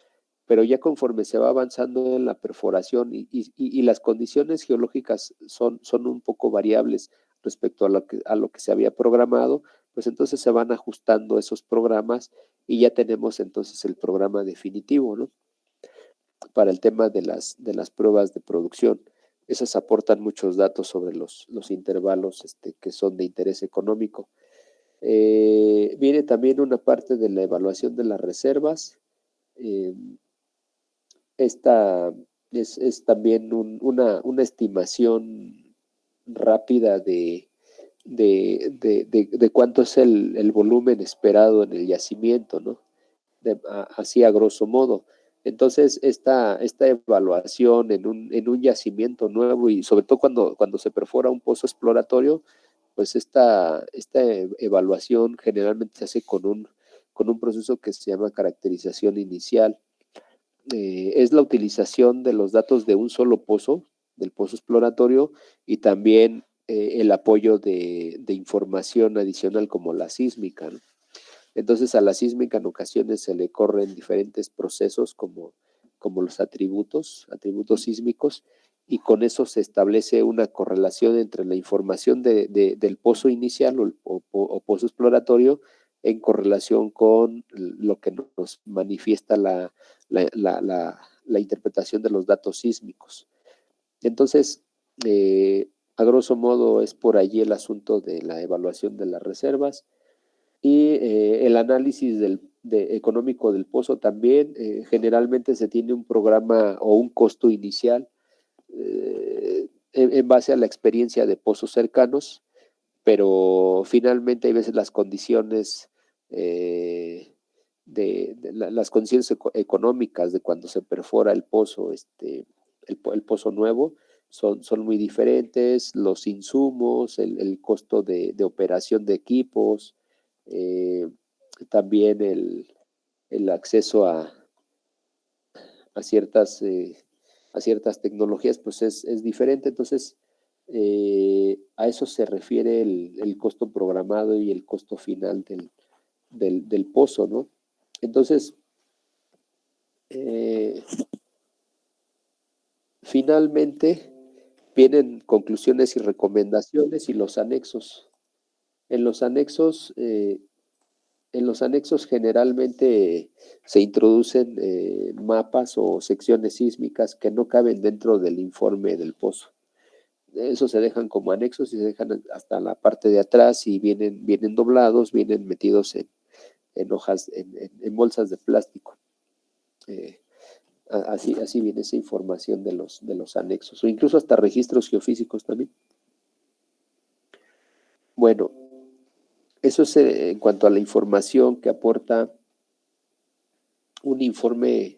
Pero ya conforme se va avanzando en la perforación y las condiciones geológicas son un poco variables respecto a lo que se había programado, pues entonces se van ajustando esos programas y ya tenemos entonces el programa definitivo, ¿no? Para el tema de las pruebas de producción. Esas aportan muchos datos sobre los intervalos que son de interés económico. Viene también una parte de la evaluación de las reservas. Eh, esta es también una estimación rápida de cuánto es el volumen esperado en el yacimiento, ¿no? Así a grosso modo. Entonces, esta evaluación en un yacimiento nuevo y sobre todo cuando se perfora un pozo exploratorio, pues esta evaluación generalmente se hace con un proceso que se llama caracterización inicial. Es la utilización de los datos de un solo pozo, del pozo exploratorio, y también el apoyo de información adicional como la sísmica, ¿no? Entonces a la sísmica en ocasiones se le corren diferentes procesos como los atributos sísmicos, y con eso se establece una correlación entre la información del pozo inicial o pozo exploratorio en correlación con lo que nos manifiesta la interpretación de los datos sísmicos. Entonces, a grosso modo es por allí el asunto de la evaluación de las reservas. Y el análisis económico del pozo también, generalmente se tiene un programa o un costo inicial en base a la experiencia de pozos cercanos, pero finalmente hay veces las condiciones las condiciones económicas de cuando se perfora el pozo, el pozo nuevo, son muy diferentes, los insumos, el costo de operación de equipos, eh, también el acceso a ciertas, eh, a ciertas tecnologías, pues es diferente. Entonces, a eso se refiere el costo programado y el costo final del pozo, ¿no? Entonces, eh, finalmente vienen conclusiones y recomendaciones y los anexos. En los anexos En los anexos generalmente se introducen mapas o secciones sísmicas que no caben dentro del informe del pozo. Eso se dejan como anexos y se dejan hasta la parte de atrás y vienen doblados, vienen metidos en hojas, en bolsas de plástico. Así viene esa información de los anexos, o incluso hasta registros geofísicos también. Bueno, eso es en cuanto a la información que aporta un informe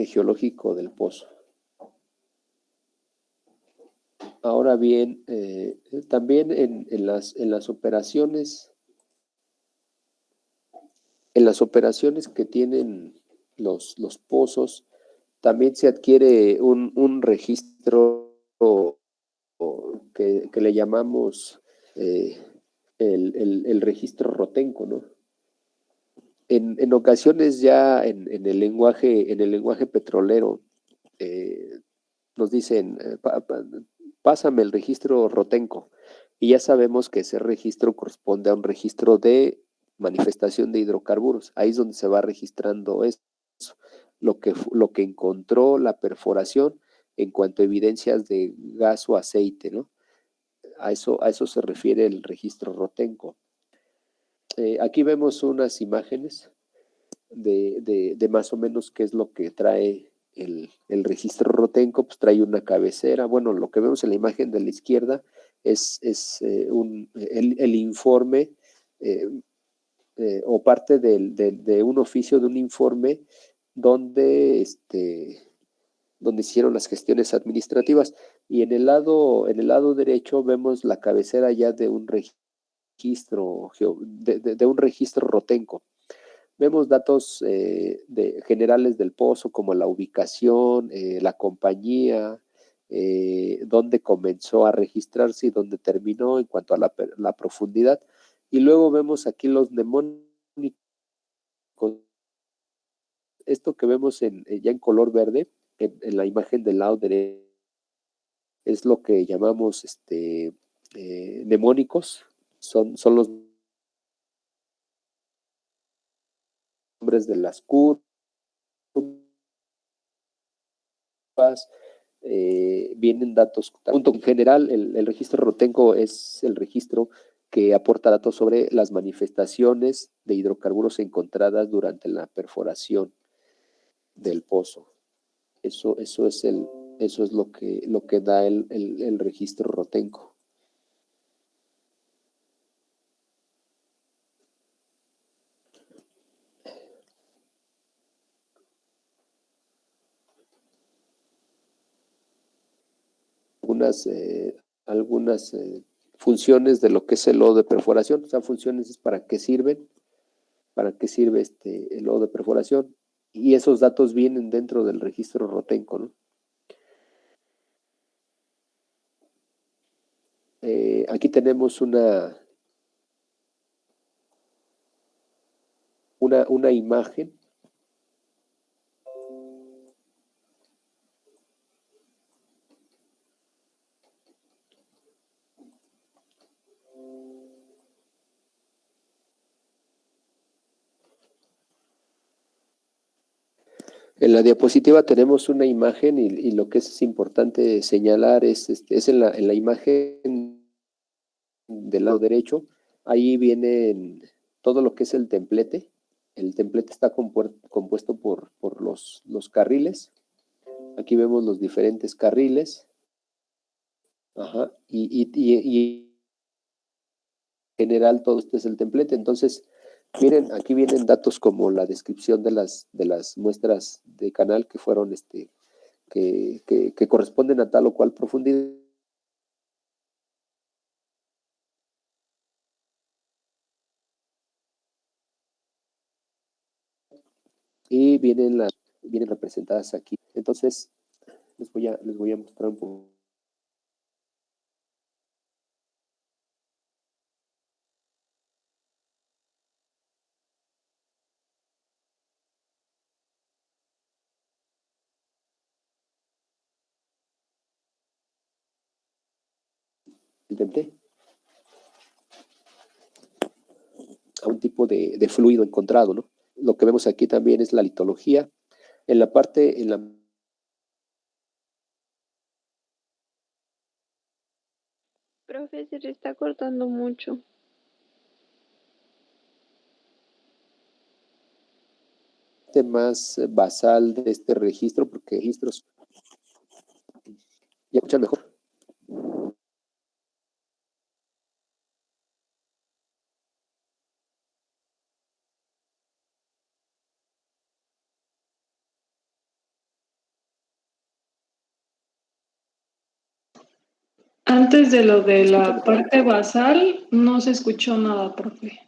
geológico del pozo. Ahora bien, también en las operaciones que tienen los pozos, también se adquiere un registro que le llamamos el registro rotenco, ¿no? En ocasiones ya en el lenguaje petrolero, nos dicen, pásame el registro rotenco, y ya sabemos que ese registro corresponde a un registro de manifestación de hidrocarburos. Ahí es donde se va registrando eso, lo que encontró la perforación en cuanto a evidencias de gas o aceite, ¿no? A eso se refiere el registro rotenco. Aquí vemos unas imágenes de más o menos qué es lo que trae el registro rotenco. Pues trae una cabecera. Bueno, lo que vemos en la imagen de la izquierda es el informe o parte de un oficio de un informe donde, donde hicieron las gestiones administrativas. Y en el lado derecho vemos la cabecera ya de un registro, de un registro rotenco. Vemos datos generales del pozo, como la ubicación, la compañía, dónde comenzó a registrarse y dónde terminó en cuanto a la profundidad. Y luego vemos aquí los mnemónicos. Esto que vemos ya en color verde, en la imagen del lado derecho, es lo que llamamos mnemónicos. Son los nombres de las curvas. Vienen datos. En general, el registro rotenco es el registro que aporta datos sobre las manifestaciones de hidrocarburos encontradas durante la perforación del pozo. Eso es lo que da el registro rotenco. Algunas funciones de lo que es el lodo de perforación. O sea, funciones es para qué sirve el lodo de perforación, y esos datos vienen dentro del registro rotenco, ¿no? Aquí tenemos una imagen. En la diapositiva tenemos una imagen, y lo que es importante señalar es en la imagen del lado derecho. Ahí viene todo lo que es el templete. El templete está compuesto por los carriles. Aquí vemos los diferentes carriles. Ajá. Y en general todo esto es el templete. Entonces, miren, aquí vienen datos como la descripción de las muestras de canal que fueron que corresponden a tal o cual profundidad. Y vienen representadas aquí. Entonces, les voy a mostrar un poco. Intenté. a un tipo de fluido encontrado, ¿no? Lo que vemos aquí también es la litología. En la parte, Profe, se le está cortando mucho. más basal de este registro, porque registros, ¿ya escuchan mejor? Antes de lo de ¿Me escuchan la mejor? parte basal, no se escuchó nada, profe.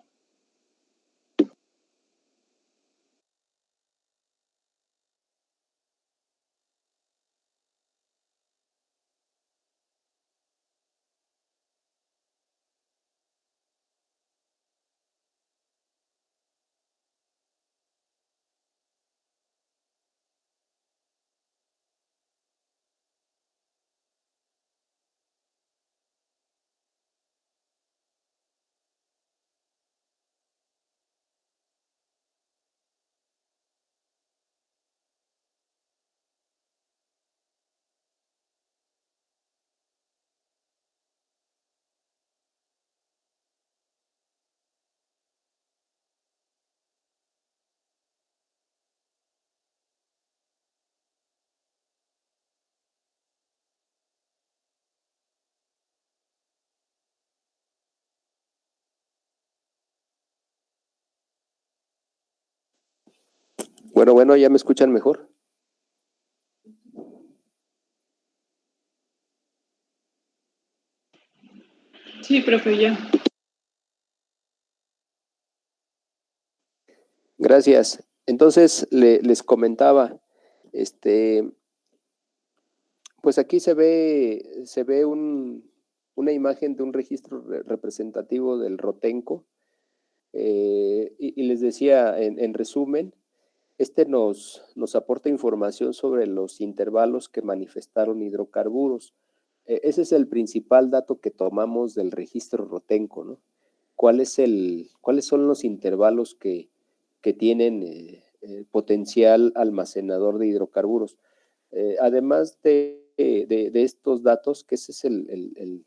Bueno, ¿ya me escuchan mejor? Sí, profe, ya. Gracias. Entonces, les comentaba, pues aquí se ve una imagen de un registro representativo del Rotenco, y les decía, en resumen, nos aporta información sobre los intervalos que manifestaron hidrocarburos. Ese es el principal dato que tomamos del registro Rotenco, ¿no? ¿Cuáles son los intervalos que tienen potencial almacenador de hidrocarburos? Además de estos datos, que ese es el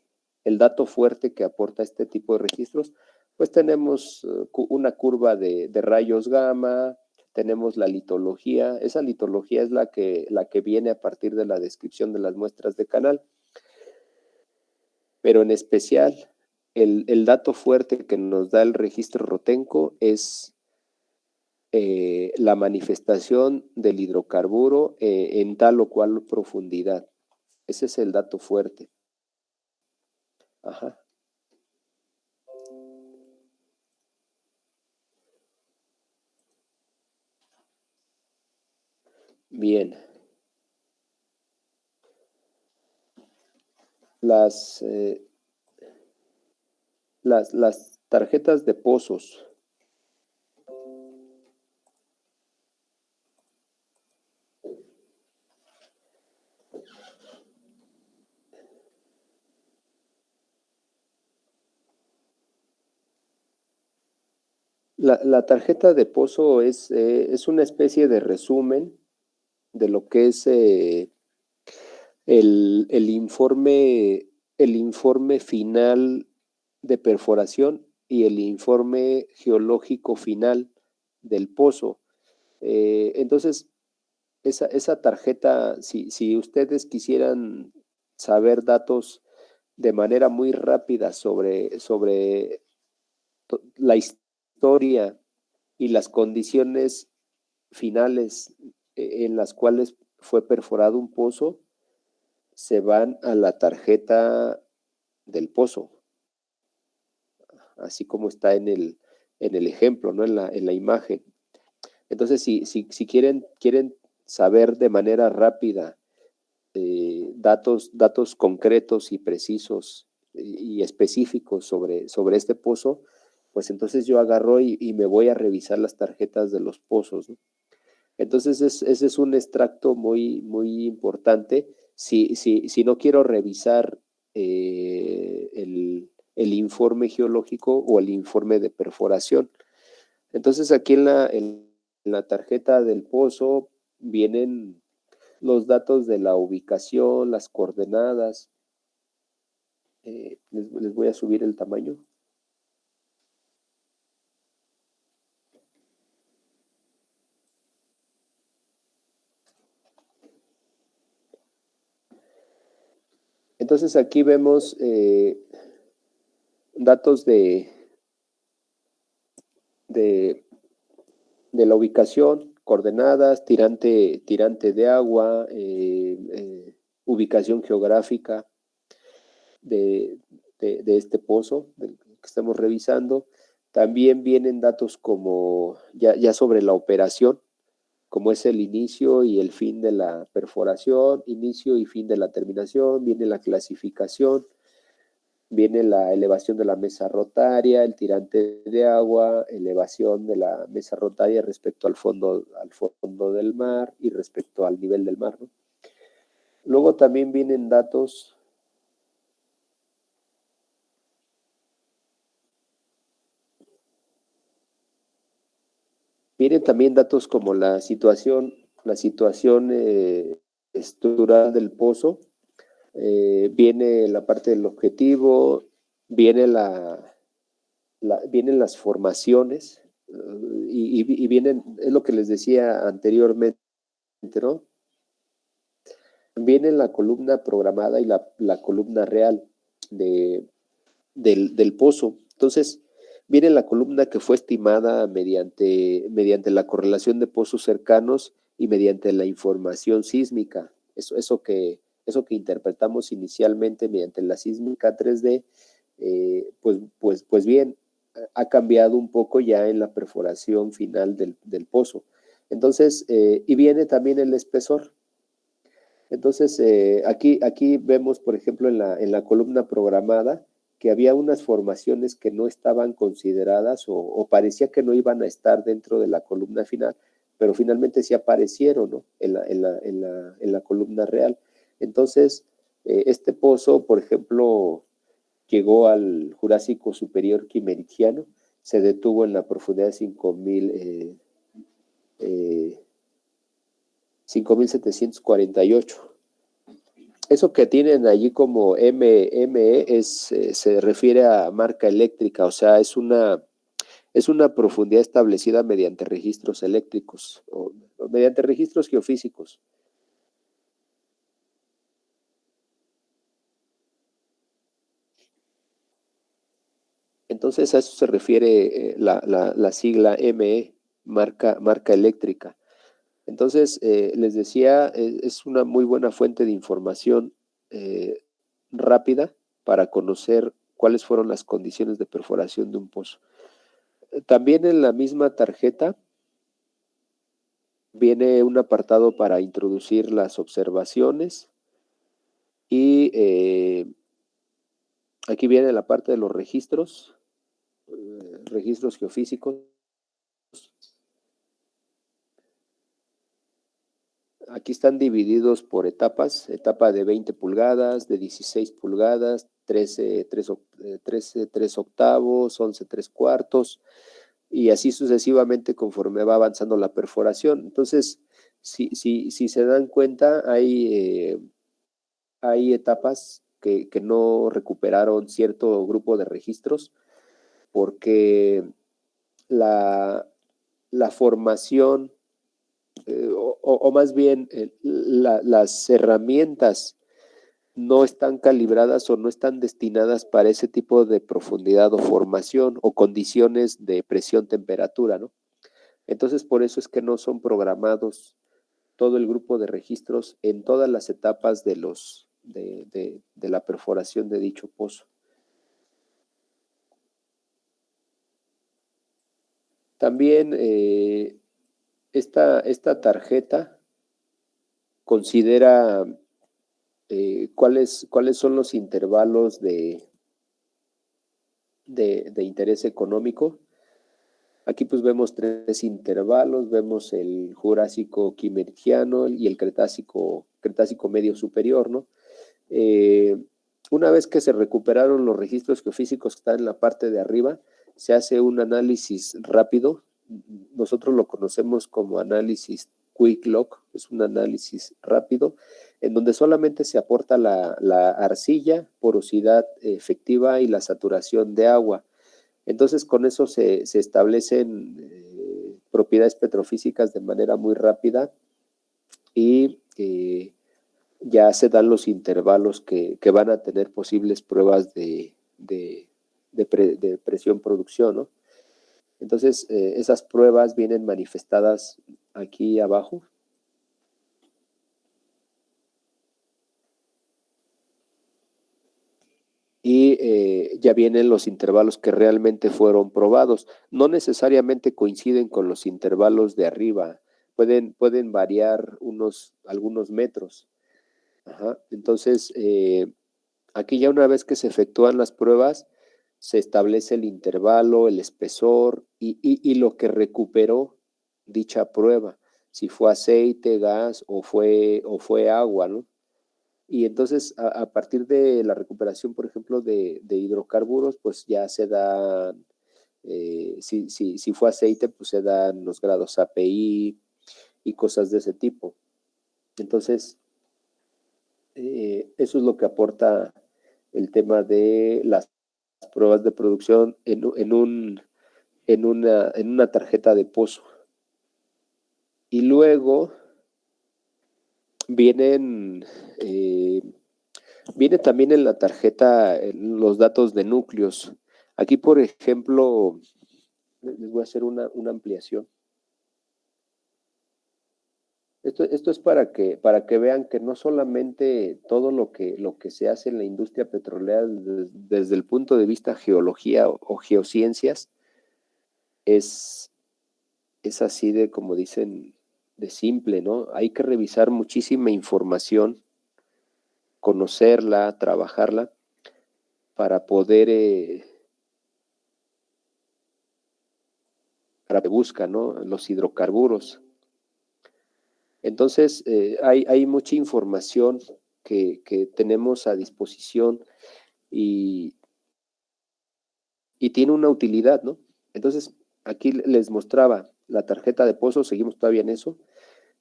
dato fuerte que aporta este tipo de registros, pues tenemos una curva de rayos gamma, tenemos la litología. Esa litología es la que viene a partir de la descripción de las muestras de canal, pero en especial el dato fuerte que nos da el registro Rotenco es la manifestación del hidrocarburo en tal o cual profundidad. Ese es el dato fuerte. Ajá. Bien. Las tarjetas de pozos. La tarjeta de pozo es una especie de resumen de lo que es el informe final de perforación y el informe geológico final del pozo. Entonces, esa tarjeta, si ustedes quisieran saber datos de manera muy rápida sobre la historia y las condiciones finales en las cuales fue perforado un pozo, se van a la tarjeta del pozo, así como está en el ejemplo, ¿no? En la imagen. Entonces, si quieren saber de manera rápida datos concretos y precisos y específicos sobre este pozo, pues entonces yo agarro y me voy a revisar las tarjetas de los pozos, ¿no? Entonces, ese es un extracto muy, muy importante. Si no quiero revisar el informe geológico o el informe de perforación, Entonces aquí en la tarjeta del pozo vienen los datos de la ubicación, las coordenadas. Les voy a subir el tamaño. Entonces aquí vemos datos de la ubicación, coordenadas, tirante de agua, ubicación geográfica de este pozo del que estamos revisando. También vienen datos como ya sobre la operación, como es el inicio y el fin de la perforación, inicio y fin de la terminación, viene la clasificación, viene la elevación de la mesa rotaria, el tirante de agua, elevación de la mesa rotaria respecto al fondo del mar y respecto al nivel del mar, ¿no? Luego también vienen datos como la situación estructural del pozo, viene la parte del objetivo, viene vienen las formaciones y vienen, es lo que les decía anteriormente, ¿no? Viene la columna programada y la columna real del pozo. Entonces, viene la columna que fue estimada mediante la correlación de pozos cercanos y mediante la información sísmica. Eso que interpretamos inicialmente mediante la sísmica 3D, pues bien, ha cambiado un poco ya en la perforación final del pozo. Entonces, y viene también el espesor. Entonces, aquí vemos, por ejemplo, en la columna programada, que había unas formaciones que no estaban consideradas o parecía que no iban a estar dentro de la columna final, pero finalmente sí aparecieron, ¿no? en la columna real. Entonces, este pozo, por ejemplo, llegó al Jurásico Superior Quimerigiano, se detuvo en la profundidad de 5.748. Eso que tienen allí como ME se refiere a marca eléctrica, o sea, es una profundidad establecida mediante registros eléctricos o mediante registros geofísicos. Entonces a eso se refiere la sigla ME, marca eléctrica. Entonces, les decía, es una muy buena fuente de información rápida para conocer cuáles fueron las condiciones de perforación de un pozo. También en la misma tarjeta viene un apartado para introducir las observaciones y aquí viene la parte de los registros geofísicos. Aquí están divididos por etapas, etapa de 20 pulgadas, de 16 pulgadas, 13 3 octavos, 11 3 cuartos, y así sucesivamente conforme va avanzando la perforación. Entonces, si se dan cuenta, hay etapas que no recuperaron cierto grupo de registros porque la formación o más bien las herramientas no están calibradas o no están destinadas para ese tipo de profundidad o formación o condiciones de presión-temperatura, ¿no? Entonces, por eso es que no son programados todo el grupo de registros en todas las etapas de la perforación de dicho pozo. También esta tarjeta considera cuáles son los intervalos de interés económico. Aquí pues vemos 3 intervalos, vemos el Jurásico Quimerigiano y el Cretácico medio superior, ¿no? Una vez que se recuperaron los registros geofísicos que están en la parte de arriba, se hace un análisis rápido nosotros lo conocemos como análisis quick lock, es un análisis rápido, en donde solamente se aporta la arcilla, porosidad efectiva y la saturación de agua. Entonces, con eso se establecen propiedades petrofísicas de manera muy rápida y ya se dan los intervalos que van a tener posibles pruebas de presión-producción, ¿no? Entonces, esas pruebas vienen manifestadas aquí abajo. Y ya vienen los intervalos que realmente fueron probados. No necesariamente coinciden con los intervalos de arriba, pueden variar algunos metros. Ajá. Entonces, aquí ya una vez que se efectúan las pruebas, se establece el intervalo, el espesor y lo que recuperó dicha prueba, si fue aceite, gas o fue agua, ¿no? Y entonces, a partir de la recuperación, por ejemplo, de hidrocarburos, pues ya se dan, si fue aceite, pues se dan los grados API y cosas de ese tipo. Entonces, eso es lo que aporta el tema de las pruebas de producción en una tarjeta de pozo. Y luego viene también en la tarjeta los datos de núcleos. Aquí, por ejemplo, les voy a hacer una ampliación. Esto es para que vean que no solamente todo lo que se hace en la industria petrolera desde el punto de vista geología o geociencias es así de, como dicen, de simple, ¿no? Hay que revisar muchísima información, conocerla, trabajarla, para poder, para que busca, ¿no? Los hidrocarburos. Entonces, hay mucha información que tenemos a disposición y tiene una utilidad, ¿no? Entonces, aquí les mostraba la tarjeta de pozo, seguimos todavía en eso.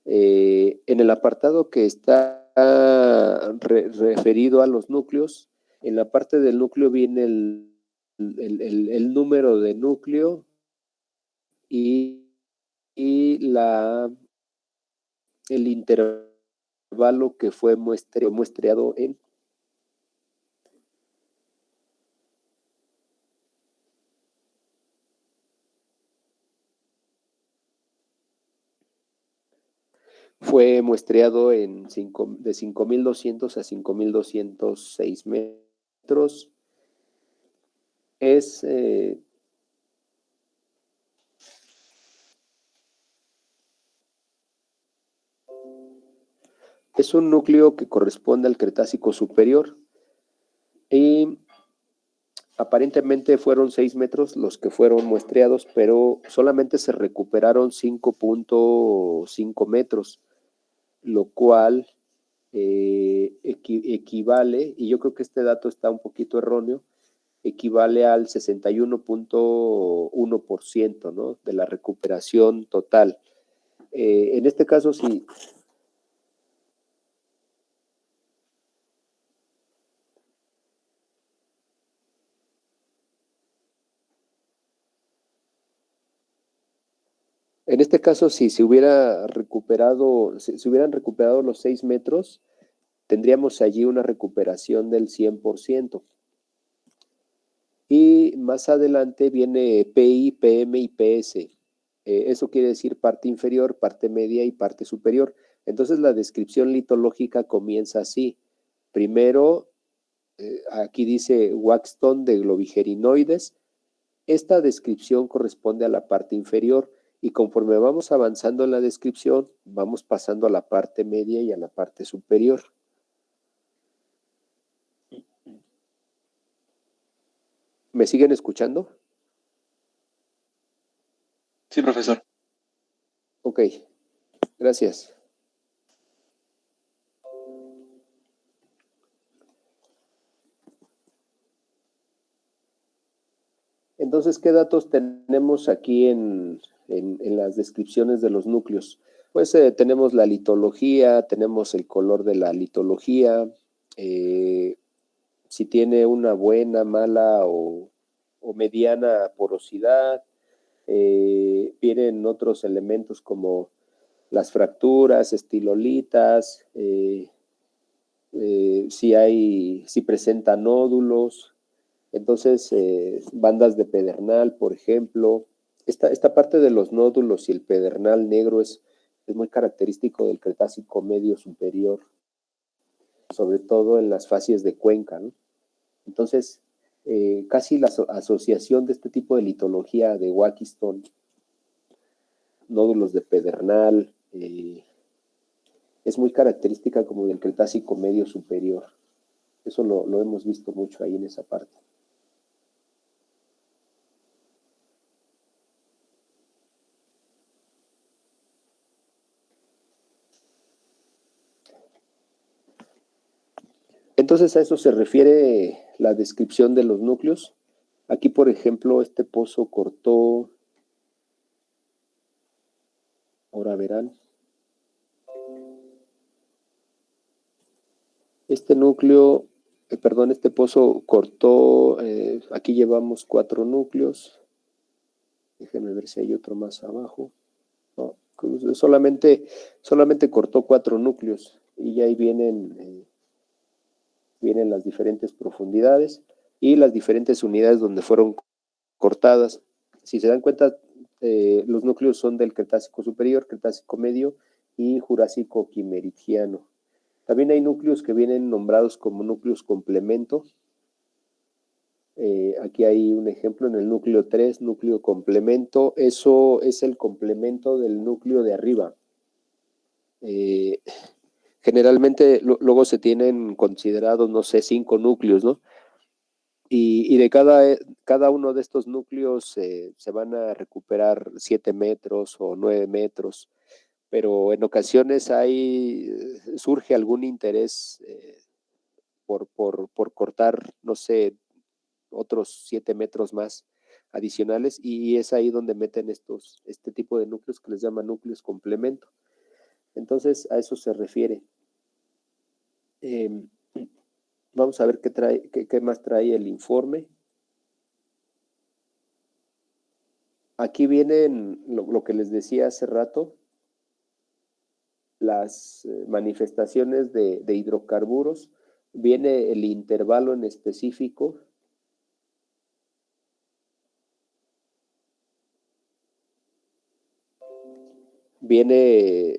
En el apartado que está referido a los núcleos, en la parte del núcleo viene el número de núcleo y el intervalo que fue muestreado en. Fue muestreado de 5.200 a 5.206 metros. Es un núcleo que corresponde al Cretácico superior y aparentemente fueron 6 metros los que fueron muestreados, pero solamente se recuperaron 5.5 metros, lo cual equivale, y yo creo que este dato está un poquito erróneo, equivale al 61.1%, ¿no? De la recuperación total. En este caso, sí. En este caso, si se hubieran recuperado los 6 metros, tendríamos allí una recuperación del 100%. Y más adelante viene PI, PM y PS. Eso quiere decir parte inferior, parte media y parte superior. Entonces la descripción litológica comienza así. Primero, aquí dice waxstone de globigerinoides. Esta descripción corresponde a la parte inferior y conforme vamos avanzando en la descripción, vamos pasando a la parte media y a la parte superior. ¿Me siguen escuchando? Sí, profesor. Ok, gracias. Entonces, ¿qué datos tenemos aquí en las descripciones de los núcleos? Pues tenemos la litología, tenemos el color de la litología, si tiene una buena, mala o mediana porosidad. Vienen otros elementos como las fracturas, estilolitas, si presenta nódulos. Entonces, bandas de pedernal, por ejemplo. Esta parte de los nódulos y el pedernal negro es muy característico del Cretácico medio superior, sobre todo en las facies de cuenca, ¿no? Entonces, casi la asociación de este tipo de litología de Wackiston, nódulos de pedernal, es muy característica como del Cretácico medio superior. Eso lo hemos visto mucho ahí en esa parte. Entonces a eso se refiere la descripción de los núcleos. Aquí, por ejemplo, este pozo cortó, ahora verán, este núcleo, este pozo cortó, aquí llevamos 4 núcleos. Déjenme ver si hay otro más abajo. No, solamente cortó 4 núcleos y ahí vienen las diferentes profundidades y las diferentes unidades donde fueron cortadas. Si se dan cuenta, los núcleos son del Cretácico superior, Cretácico medio y Jurásico quimerigiano. También hay núcleos que vienen nombrados como núcleos complemento. Aquí hay un ejemplo en el núcleo 3, núcleo complemento. Eso es el complemento del núcleo de arriba. Generalmente luego se tienen considerados, no sé, 5 núcleos, ¿no? Y de cada uno de estos núcleos se van a recuperar 7 metros o 9 metros, pero en ocasiones surge algún interés por cortar, no sé, otros 7 metros más adicionales, y es ahí donde meten este tipo de núcleos que les llaman núcleos complemento. Entonces, a eso se refiere. Vamos a ver qué más trae el informe. Aquí vienen lo que les decía hace rato, las manifestaciones de hidrocarburos. Viene el intervalo en específico. Viene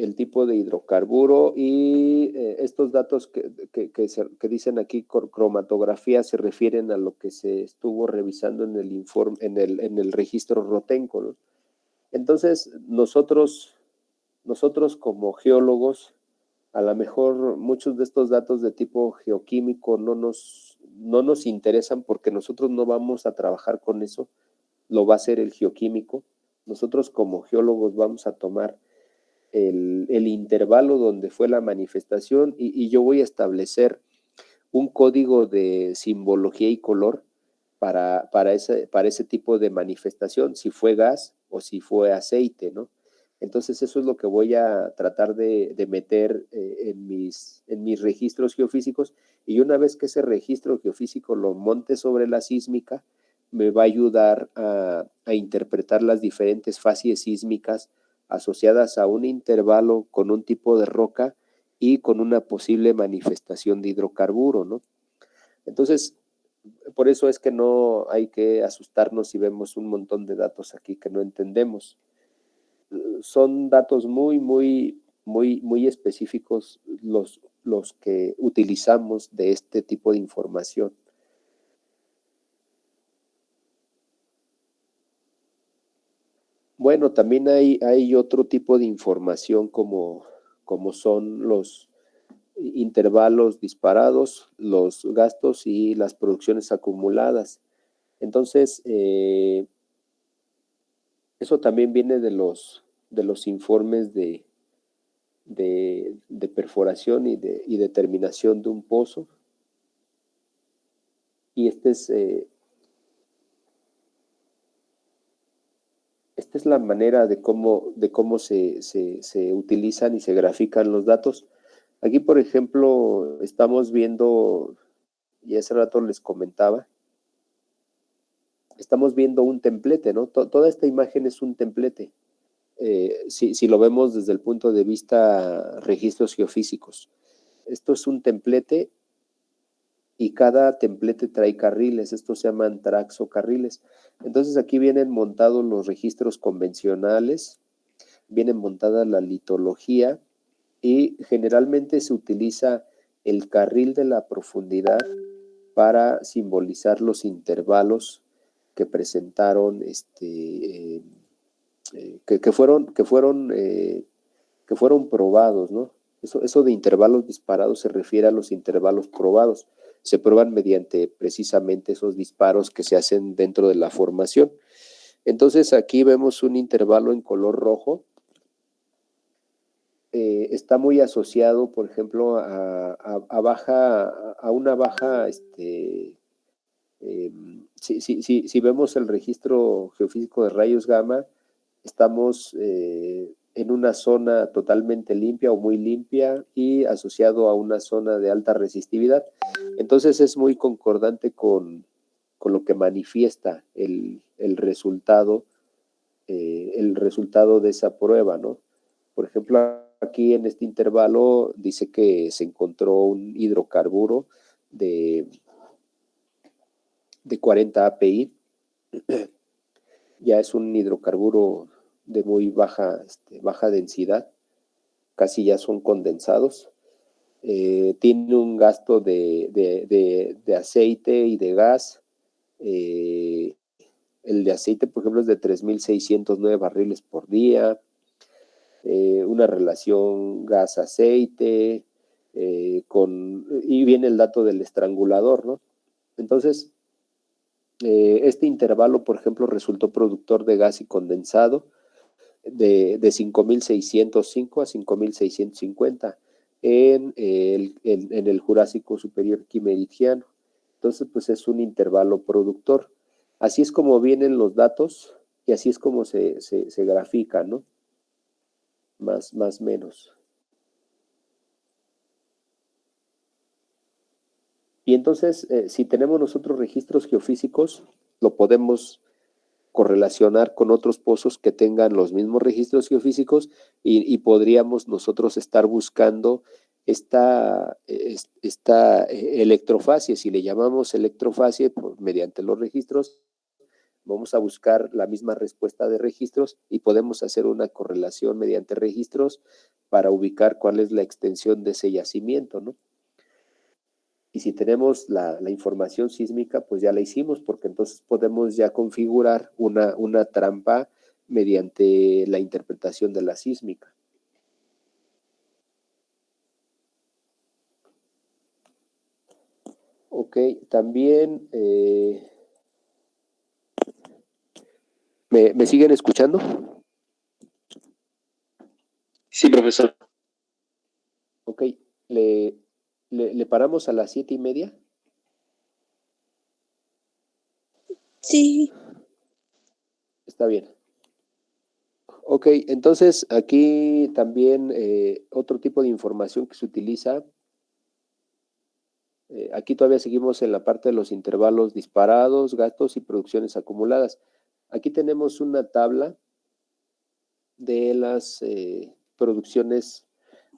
el tipo de hidrocarburo y estos datos que dicen aquí cromatografía se refieren a lo que se estuvo revisando en el informe, en el registro Rotenco, ¿no? Entonces, nosotros como geólogos, a lo mejor muchos de estos datos de tipo geoquímico no nos interesan porque nosotros no vamos a trabajar con eso, lo va a hacer el geoquímico. Nosotros como geólogos vamos a tomar el intervalo donde fue la manifestación y yo voy a establecer un código de simbología y color para ese tipo de manifestación, si fue gas o si fue aceite, ¿no? Entonces eso es lo que voy a tratar de meter en mis registros geofísicos, y una vez que ese registro geofísico lo monte sobre la sísmica, me va a ayudar a interpretar las diferentes fases sísmicas asociadas a un intervalo con un tipo de roca y con una posible manifestación de hidrocarburo, ¿no? Entonces, por eso es que no hay que asustarnos si vemos un montón de datos aquí que no entendemos. Son datos muy específicos los que utilizamos de este tipo de información. Bueno, también hay otro tipo de información como son los intervalos disparados, los gastos y las producciones acumuladas. Entonces, eso también viene de los informes de perforación y determinación de un pozo. Y este es esta es la manera de cómo se utilizan y se grafican los datos. Aquí, por ejemplo, estamos viendo, y hace rato les comentaba, estamos viendo un templete, ¿no? Toda esta imagen es un templete. Si lo vemos desde el punto de vista registros geofísicos. Esto es un templete y cada templete trae carriles, estos se llaman tracks o carriles. Entonces aquí vienen montados los registros convencionales, viene montada la litología y generalmente se utiliza el carril de la profundidad para simbolizar los intervalos que presentaron, que fueron probados, ¿no? Eso de intervalos disparados se refiere a los intervalos probados. Se prueban mediante precisamente esos disparos que se hacen dentro de la formación. Entonces aquí vemos un intervalo en color rojo. Está muy asociado, por ejemplo, a una baja, si vemos el registro geofísico de rayos gamma, estamos en una zona totalmente limpia o muy limpia y asociado a una zona de alta resistividad. Entonces es muy concordante con lo que manifiesta el resultado de esa prueba, ¿no? Por ejemplo, aquí en este intervalo dice que se encontró un hidrocarburo de 40 API. Ya es un hidrocarburo de muy baja densidad, casi ya son condensados. Tiene un gasto de aceite y de gas. El de aceite, por ejemplo, es de 3.609 barriles por día. Una relación gas-aceite, y viene el dato del estrangulador, ¿no? Entonces, este intervalo, por ejemplo, resultó productor de gas y condensado de 5.605 a 5.650 en el Jurásico Superior Quimeridiano. Entonces, pues es un intervalo productor. Así es como vienen los datos y así es como se grafica, ¿no? Más menos. Y entonces, si tenemos nosotros registros geofísicos, lo podemos correlacionar con otros pozos que tengan los mismos registros geofísicos y podríamos nosotros estar buscando esta electrofasie. Si le llamamos electrofasie mediante los registros, vamos a buscar la misma respuesta de registros y podemos hacer una correlación mediante registros para ubicar cuál es la extensión de ese yacimiento, ¿no? Y si tenemos la información sísmica, pues ya la hicimos, porque entonces podemos ya configurar una trampa mediante la interpretación de la sísmica. Ok, también, ¿me siguen escuchando? Sí, profesor. Ok, ¿le paramos a las 7:30? Sí. Está bien. Ok, entonces aquí también otro tipo de información que se utiliza. Aquí todavía seguimos en la parte de los intervalos disparados, gastos y producciones acumuladas. Aquí tenemos una tabla de las producciones,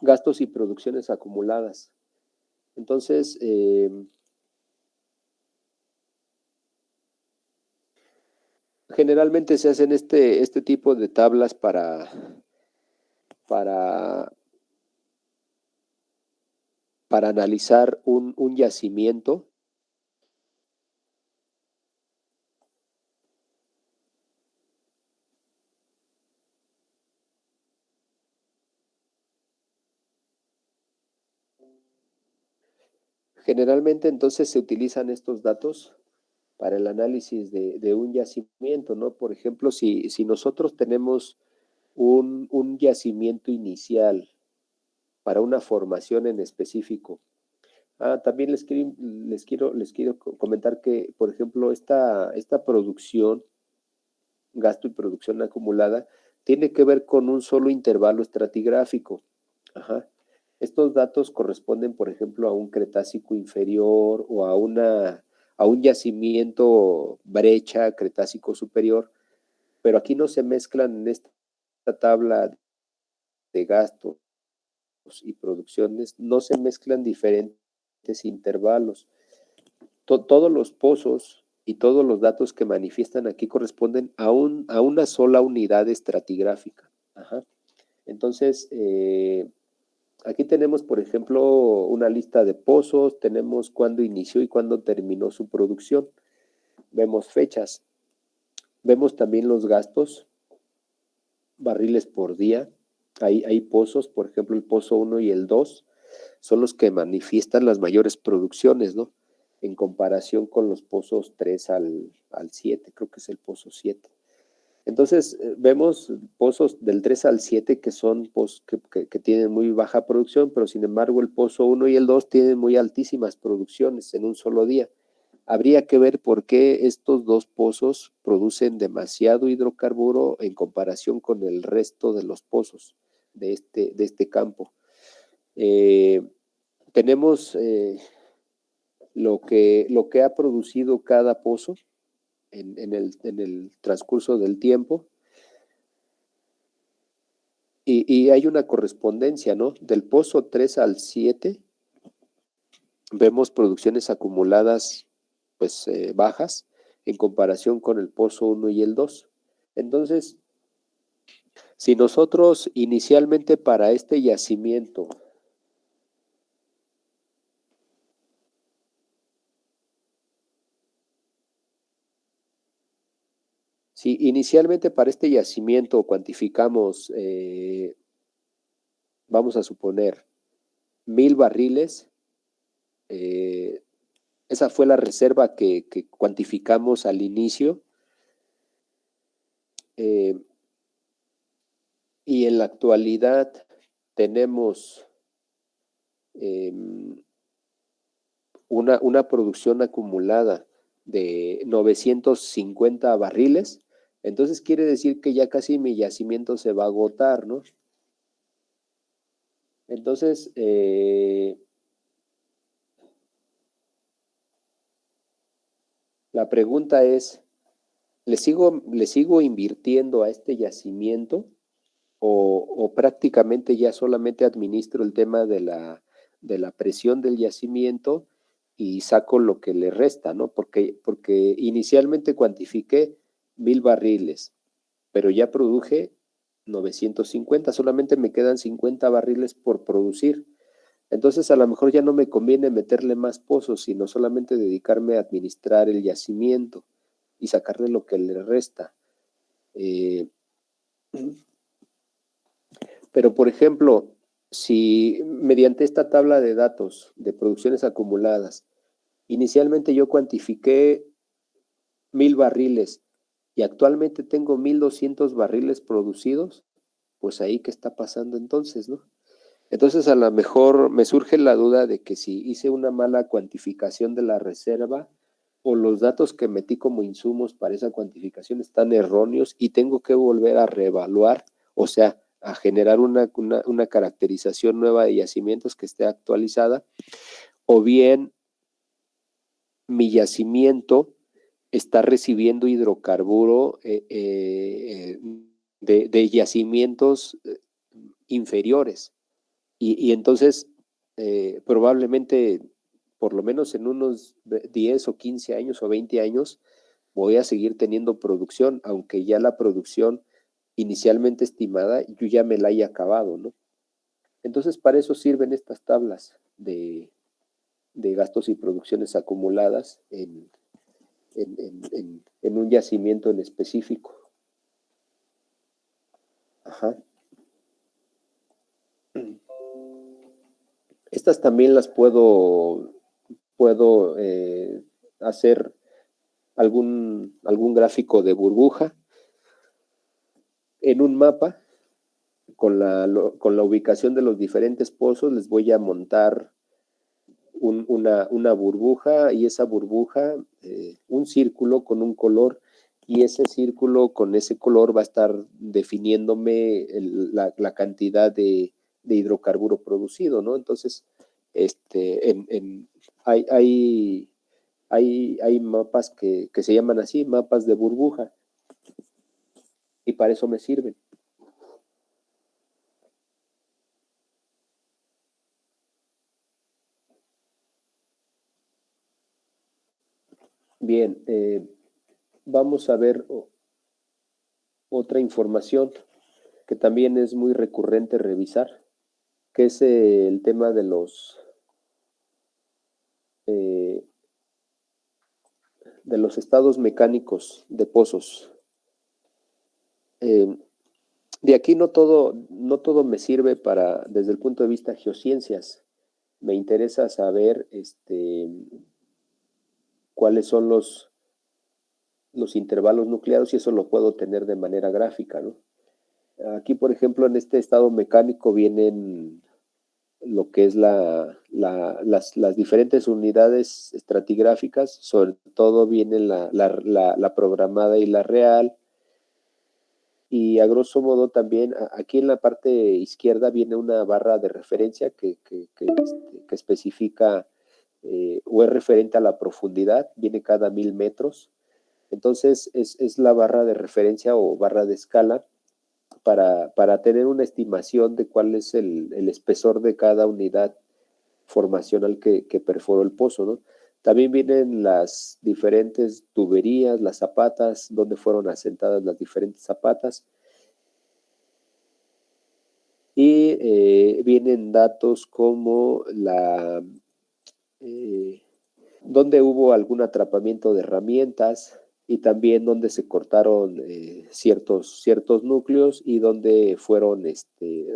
gastos y producciones acumuladas. Entonces, generalmente se hacen este tipo de tablas para analizar un yacimiento. Generalmente entonces se utilizan estos datos para el análisis de un yacimiento, ¿no? Por ejemplo, si nosotros tenemos un yacimiento inicial para una formación en específico. También les quiero comentar que, por ejemplo, esta producción gasto y producción acumulada, tiene que ver con un solo intervalo estratigráfico. Ajá. Estos datos corresponden, por ejemplo, a un Cretácico inferior o a un yacimiento brecha Cretácico superior, pero aquí no se mezclan en esta tabla de gastos y producciones, no se mezclan diferentes intervalos. Todos los pozos y todos los datos que manifiestan aquí corresponden a una sola unidad estratigráfica. Ajá. Entonces, aquí tenemos, por ejemplo, una lista de pozos, tenemos cuándo inició y cuándo terminó su producción. Vemos fechas, vemos también los gastos, barriles por día. Hay pozos, por ejemplo, el pozo 1 y el 2 son los que manifiestan las mayores producciones, ¿no? En comparación con los pozos 3 al 7, creo que es el pozo 7. Entonces, vemos pozos del 3 al 7 que son pozos que tienen muy baja producción, pero sin embargo el pozo 1 y el 2 tienen muy altísimas producciones en un solo día. Habría que ver por qué estos dos pozos producen demasiado hidrocarburo en comparación con el resto de los pozos de este campo. Tenemos lo que ha producido cada pozo en el transcurso del tiempo, y hay una correspondencia, ¿no? Del pozo 3 al 7 vemos producciones acumuladas pues bajas en comparación con el pozo 1 y el 2. Entonces, si nosotros inicialmente para este yacimiento cuantificamos, vamos a suponer, 1000 barriles, esa fue la reserva que cuantificamos al inicio, y en la actualidad tenemos una producción acumulada de 950 barriles, entonces quiere decir que ya casi mi yacimiento se va a agotar, ¿no? Entonces, la pregunta es, ¿le sigo invirtiendo a este yacimiento o prácticamente ya solamente administro el tema de la presión del yacimiento y saco lo que le resta, ¿no? Porque inicialmente cuantifiqué 1000 barriles, pero ya produje 950, solamente me quedan 50 barriles por producir. Entonces a lo mejor ya no me conviene meterle más pozos, sino solamente dedicarme a administrar el yacimiento y sacarle lo que le resta. Pero, por ejemplo, si mediante esta tabla de datos de producciones acumuladas, inicialmente yo cuantifiqué 1000 barriles y actualmente tengo 1200 barriles producidos, pues ahí qué está pasando entonces, ¿no? Entonces a lo mejor me surge la duda de que si hice una mala cuantificación de la reserva o los datos que metí como insumos para esa cuantificación están erróneos y tengo que volver a reevaluar, o sea, a generar una caracterización nueva de yacimientos que esté actualizada, o bien mi yacimiento está recibiendo hidrocarburo de yacimientos inferiores. Y entonces, probablemente, por lo menos en unos 10 o 15 años o 20 años, voy a seguir teniendo producción, aunque ya la producción inicialmente estimada, yo ya me la haya acabado, ¿no? Entonces, para eso sirven estas tablas de gastos y producciones acumuladas en un yacimiento en específico. Ajá. Estas también las puedo hacer algún gráfico de burbuja en un mapa con la ubicación de los diferentes pozos. Les voy a montar una burbuja, y esa burbuja, un círculo con un color, y ese círculo con ese color va a estar definiéndome la cantidad de hidrocarburo producido, ¿no? Entonces, hay mapas que se llaman así, mapas de burbuja, y para eso me sirven. Bien, vamos a ver otra información que también es muy recurrente revisar, que es el tema de los estados mecánicos de pozos. De aquí no todo me sirve desde el punto de vista geociencias. Me interesa saber cuáles son los intervalos nucleares y eso lo puedo tener de manera gráfica, ¿no? Aquí, por ejemplo, en este estado mecánico vienen lo que es las diferentes unidades estratigráficas, sobre todo viene la programada y la real, y a grosso modo también aquí en la parte izquierda viene una barra de referencia que especifica o es referente a la profundidad, viene cada 1000 metros. Entonces es la barra de referencia o barra de escala para tener una estimación de cuál es el espesor de cada unidad formacional que perforó el pozo, ¿no? También vienen las diferentes tuberías, las zapatas, donde fueron asentadas las diferentes zapatas. Y vienen datos como donde hubo algún atrapamiento de herramientas y también donde se cortaron ciertos núcleos y donde fueron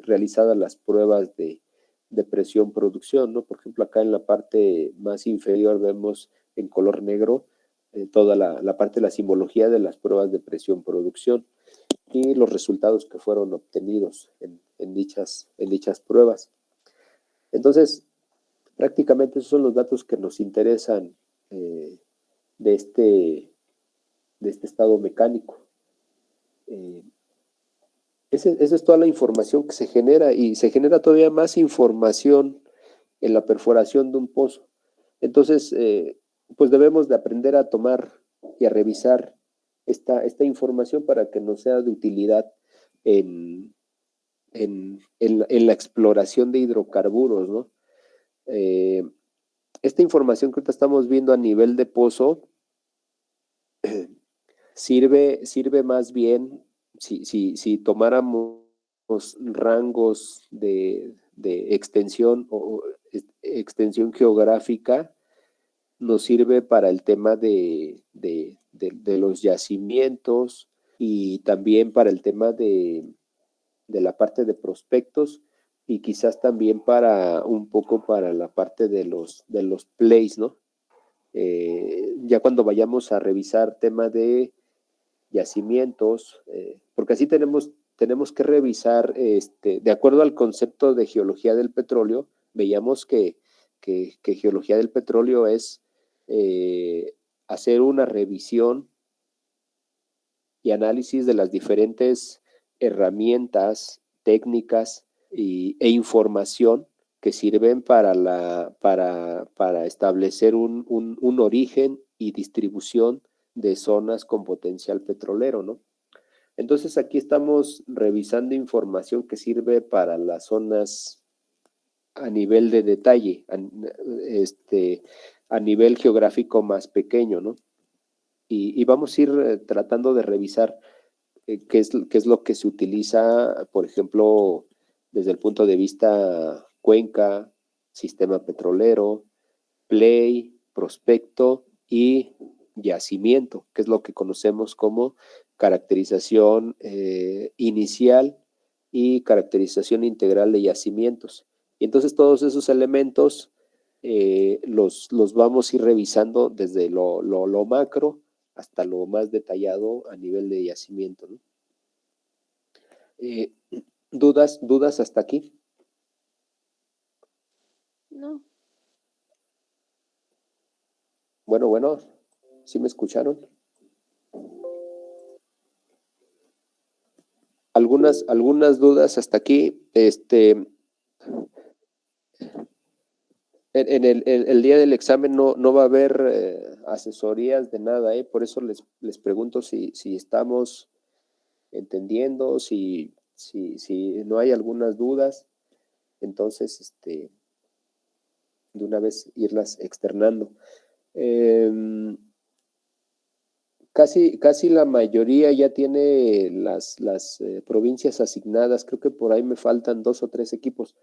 realizadas las pruebas de presión-producción, ¿no? Por ejemplo, acá en la parte más inferior vemos en color negro toda la parte de la simbología de las pruebas de presión-producción y los resultados que fueron obtenidos en dichas pruebas. Entonces, prácticamente esos son los datos que nos interesan de este estado mecánico. Esa es toda la información que se genera y se genera todavía más información en la perforación de un pozo. Entonces, pues debemos de aprender a tomar y a revisar esta información para que nos sea de utilidad en la exploración de hidrocarburos, ¿no? Esta información que ahorita estamos viendo a nivel de pozo sirve más bien si tomáramos rangos de extensión o extensión geográfica, nos sirve para el tema de los yacimientos y también para el tema de la parte de prospectos y quizás también un poco para la parte de los plays, ¿no? Ya cuando vayamos a revisar tema de yacimientos, porque así tenemos que revisar, de acuerdo al concepto de geología del petróleo, veíamos que geología del petróleo es hacer una revisión y análisis de las diferentes herramientas, técnicas e información que sirven para establecer un origen y distribución de zonas con potencial petrolero, ¿no? Entonces aquí estamos revisando información que sirve para las zonas a nivel de detalle, a nivel geográfico más pequeño, ¿no? Y vamos a ir tratando de revisar qué es lo que se utiliza, por ejemplo, desde el punto de vista cuenca, sistema petrolero, play, prospecto y yacimiento, que es lo que conocemos como caracterización inicial y caracterización integral de yacimientos. Y entonces todos esos elementos los vamos a ir revisando desde lo macro hasta lo más detallado a nivel de yacimiento, ¿no? ¿Dudas hasta aquí? No. Bueno, ¿sí me escucharon? algunas dudas hasta aquí. En el día del examen no va a haber asesorías de nada, por eso les pregunto si estamos entendiendo, si no hay algunas dudas, entonces de una vez irlas externando. Casi la mayoría ya tiene las provincias asignadas, creo que por ahí me faltan 2 o 3 equipos.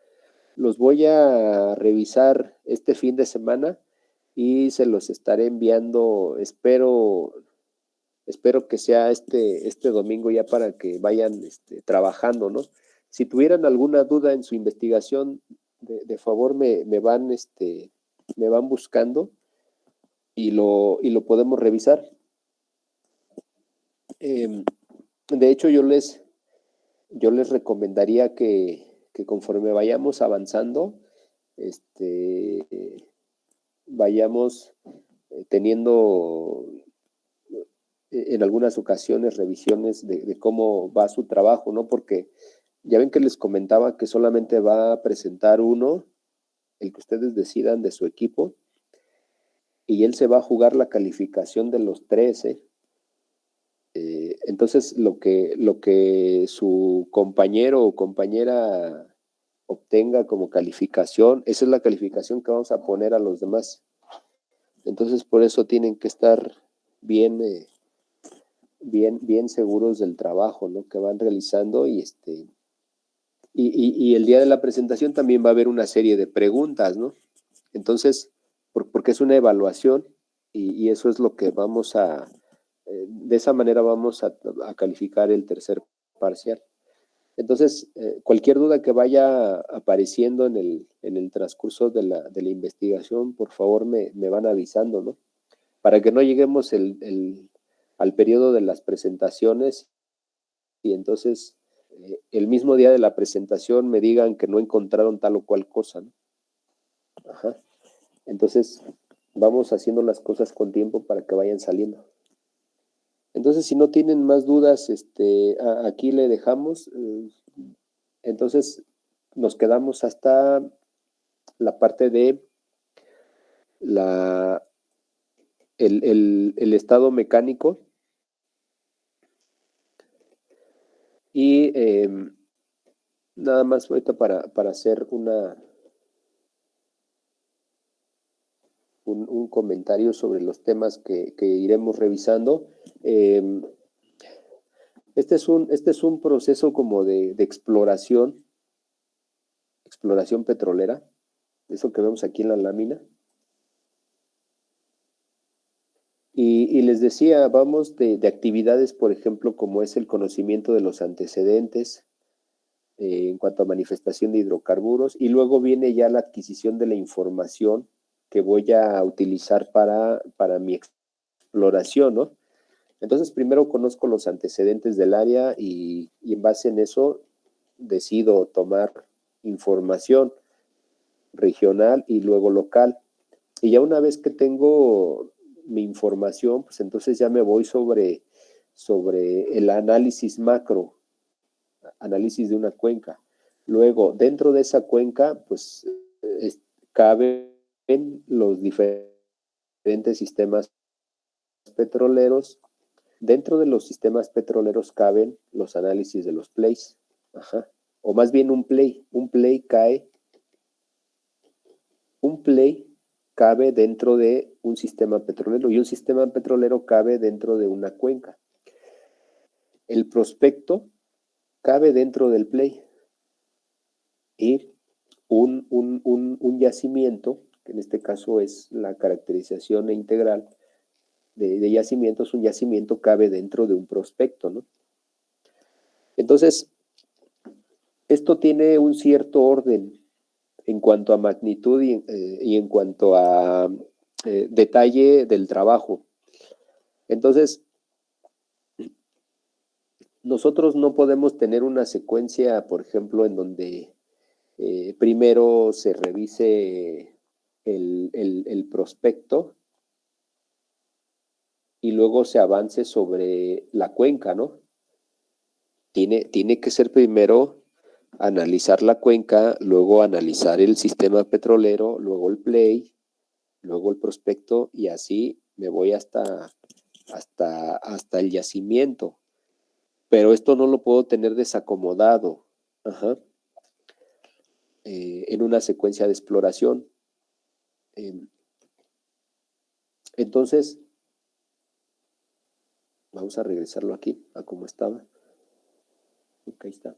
Los voy a revisar este fin de semana y se los estaré enviando, espero que sea este domingo ya para que vayan trabajando, ¿no? Si tuvieran alguna duda en su investigación, de favor me van buscando y lo podemos revisar. De hecho, yo les recomendaría que conforme vayamos avanzando, vayamos teniendo en algunas ocasiones revisiones de cómo va su trabajo, ¿no? Porque ya ven que les comentaba que solamente va a presentar uno, el que ustedes decidan de su equipo, y él se va a jugar la calificación de los 3, entonces lo que su compañero o compañera obtenga como calificación, esa es la calificación que vamos a poner a los demás. Entonces por eso tienen que estar bien seguros del trabajo, ¿no?, que van realizando y el día de la presentación también va a haber una serie de preguntas, ¿no? Entonces, porque es una evaluación y eso es lo que vamos a, de esa manera vamos a calificar el tercer parcial. Entonces, cualquier duda que vaya apareciendo en el transcurso de la investigación, por favor me van avisando, ¿no? Para que no lleguemos al periodo de las presentaciones y entonces el mismo día de la presentación me digan que no encontraron tal o cual cosa, ¿no? Ajá. Entonces, vamos haciendo las cosas con tiempo para que vayan saliendo. Entonces, si no tienen más dudas, aquí le dejamos. Entonces, nos quedamos hasta la parte de el estado mecánico. Y nada más ahorita para hacer un comentario sobre los temas que iremos revisando. Este es un proceso como de exploración petrolera, eso que vemos aquí en la lámina. Y les decía, vamos de actividades, por ejemplo, como es el conocimiento de los antecedentes en cuanto a manifestación de hidrocarburos, y luego viene ya la adquisición de la información que voy a utilizar para mi exploración, ¿no? Entonces, primero conozco los antecedentes del área y en base en eso decido tomar información regional y luego local. Y ya una vez que tengo mi información, pues entonces ya me voy sobre el análisis macro, análisis de una cuenca. Luego, dentro de esa cuenca, pues caben los diferentes sistemas petroleros. Dentro de los sistemas petroleros caben los análisis de los plays. Ajá. O más bien un play cabe dentro de un sistema petrolero y un sistema petrolero cabe dentro de una cuenca. El prospecto cabe dentro del play y un yacimiento, que en este caso es la caracterización integral de yacimientos, un yacimiento cabe dentro de un prospecto, ¿no? Entonces, esto tiene un cierto orden en cuanto a magnitud y en cuanto a detalle del trabajo. Entonces, nosotros no podemos tener una secuencia, por ejemplo, en donde primero se revise el prospecto y luego se avance sobre la cuenca, ¿no? tiene que ser primero analizar la cuenca, luego analizar el sistema petrolero, luego el play, luego el prospecto, y así me voy hasta el yacimiento. Pero esto no lo puedo tener desacomodado en una secuencia de exploración. Entonces, vamos a regresarlo aquí, a como estaba. Ok, ahí está.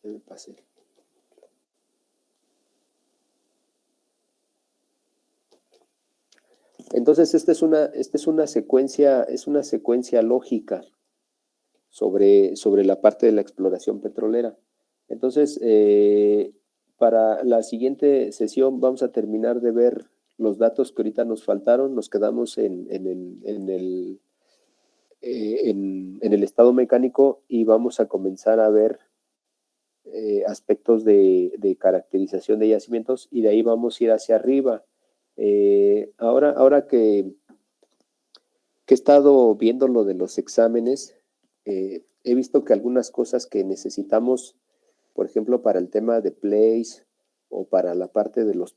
Me pasé. Entonces, esta es una secuencia lógica sobre la parte de la exploración petrolera. Entonces, para la siguiente sesión vamos a terminar de ver los datos que ahorita nos faltaron. Nos quedamos en el estado mecánico y vamos a comenzar a ver aspectos de caracterización de yacimientos, y de ahí vamos a ir hacia arriba. Ahora que he estado viendo lo de los exámenes, he visto que algunas cosas que necesitamos, por ejemplo, para el tema de plays o para la parte de los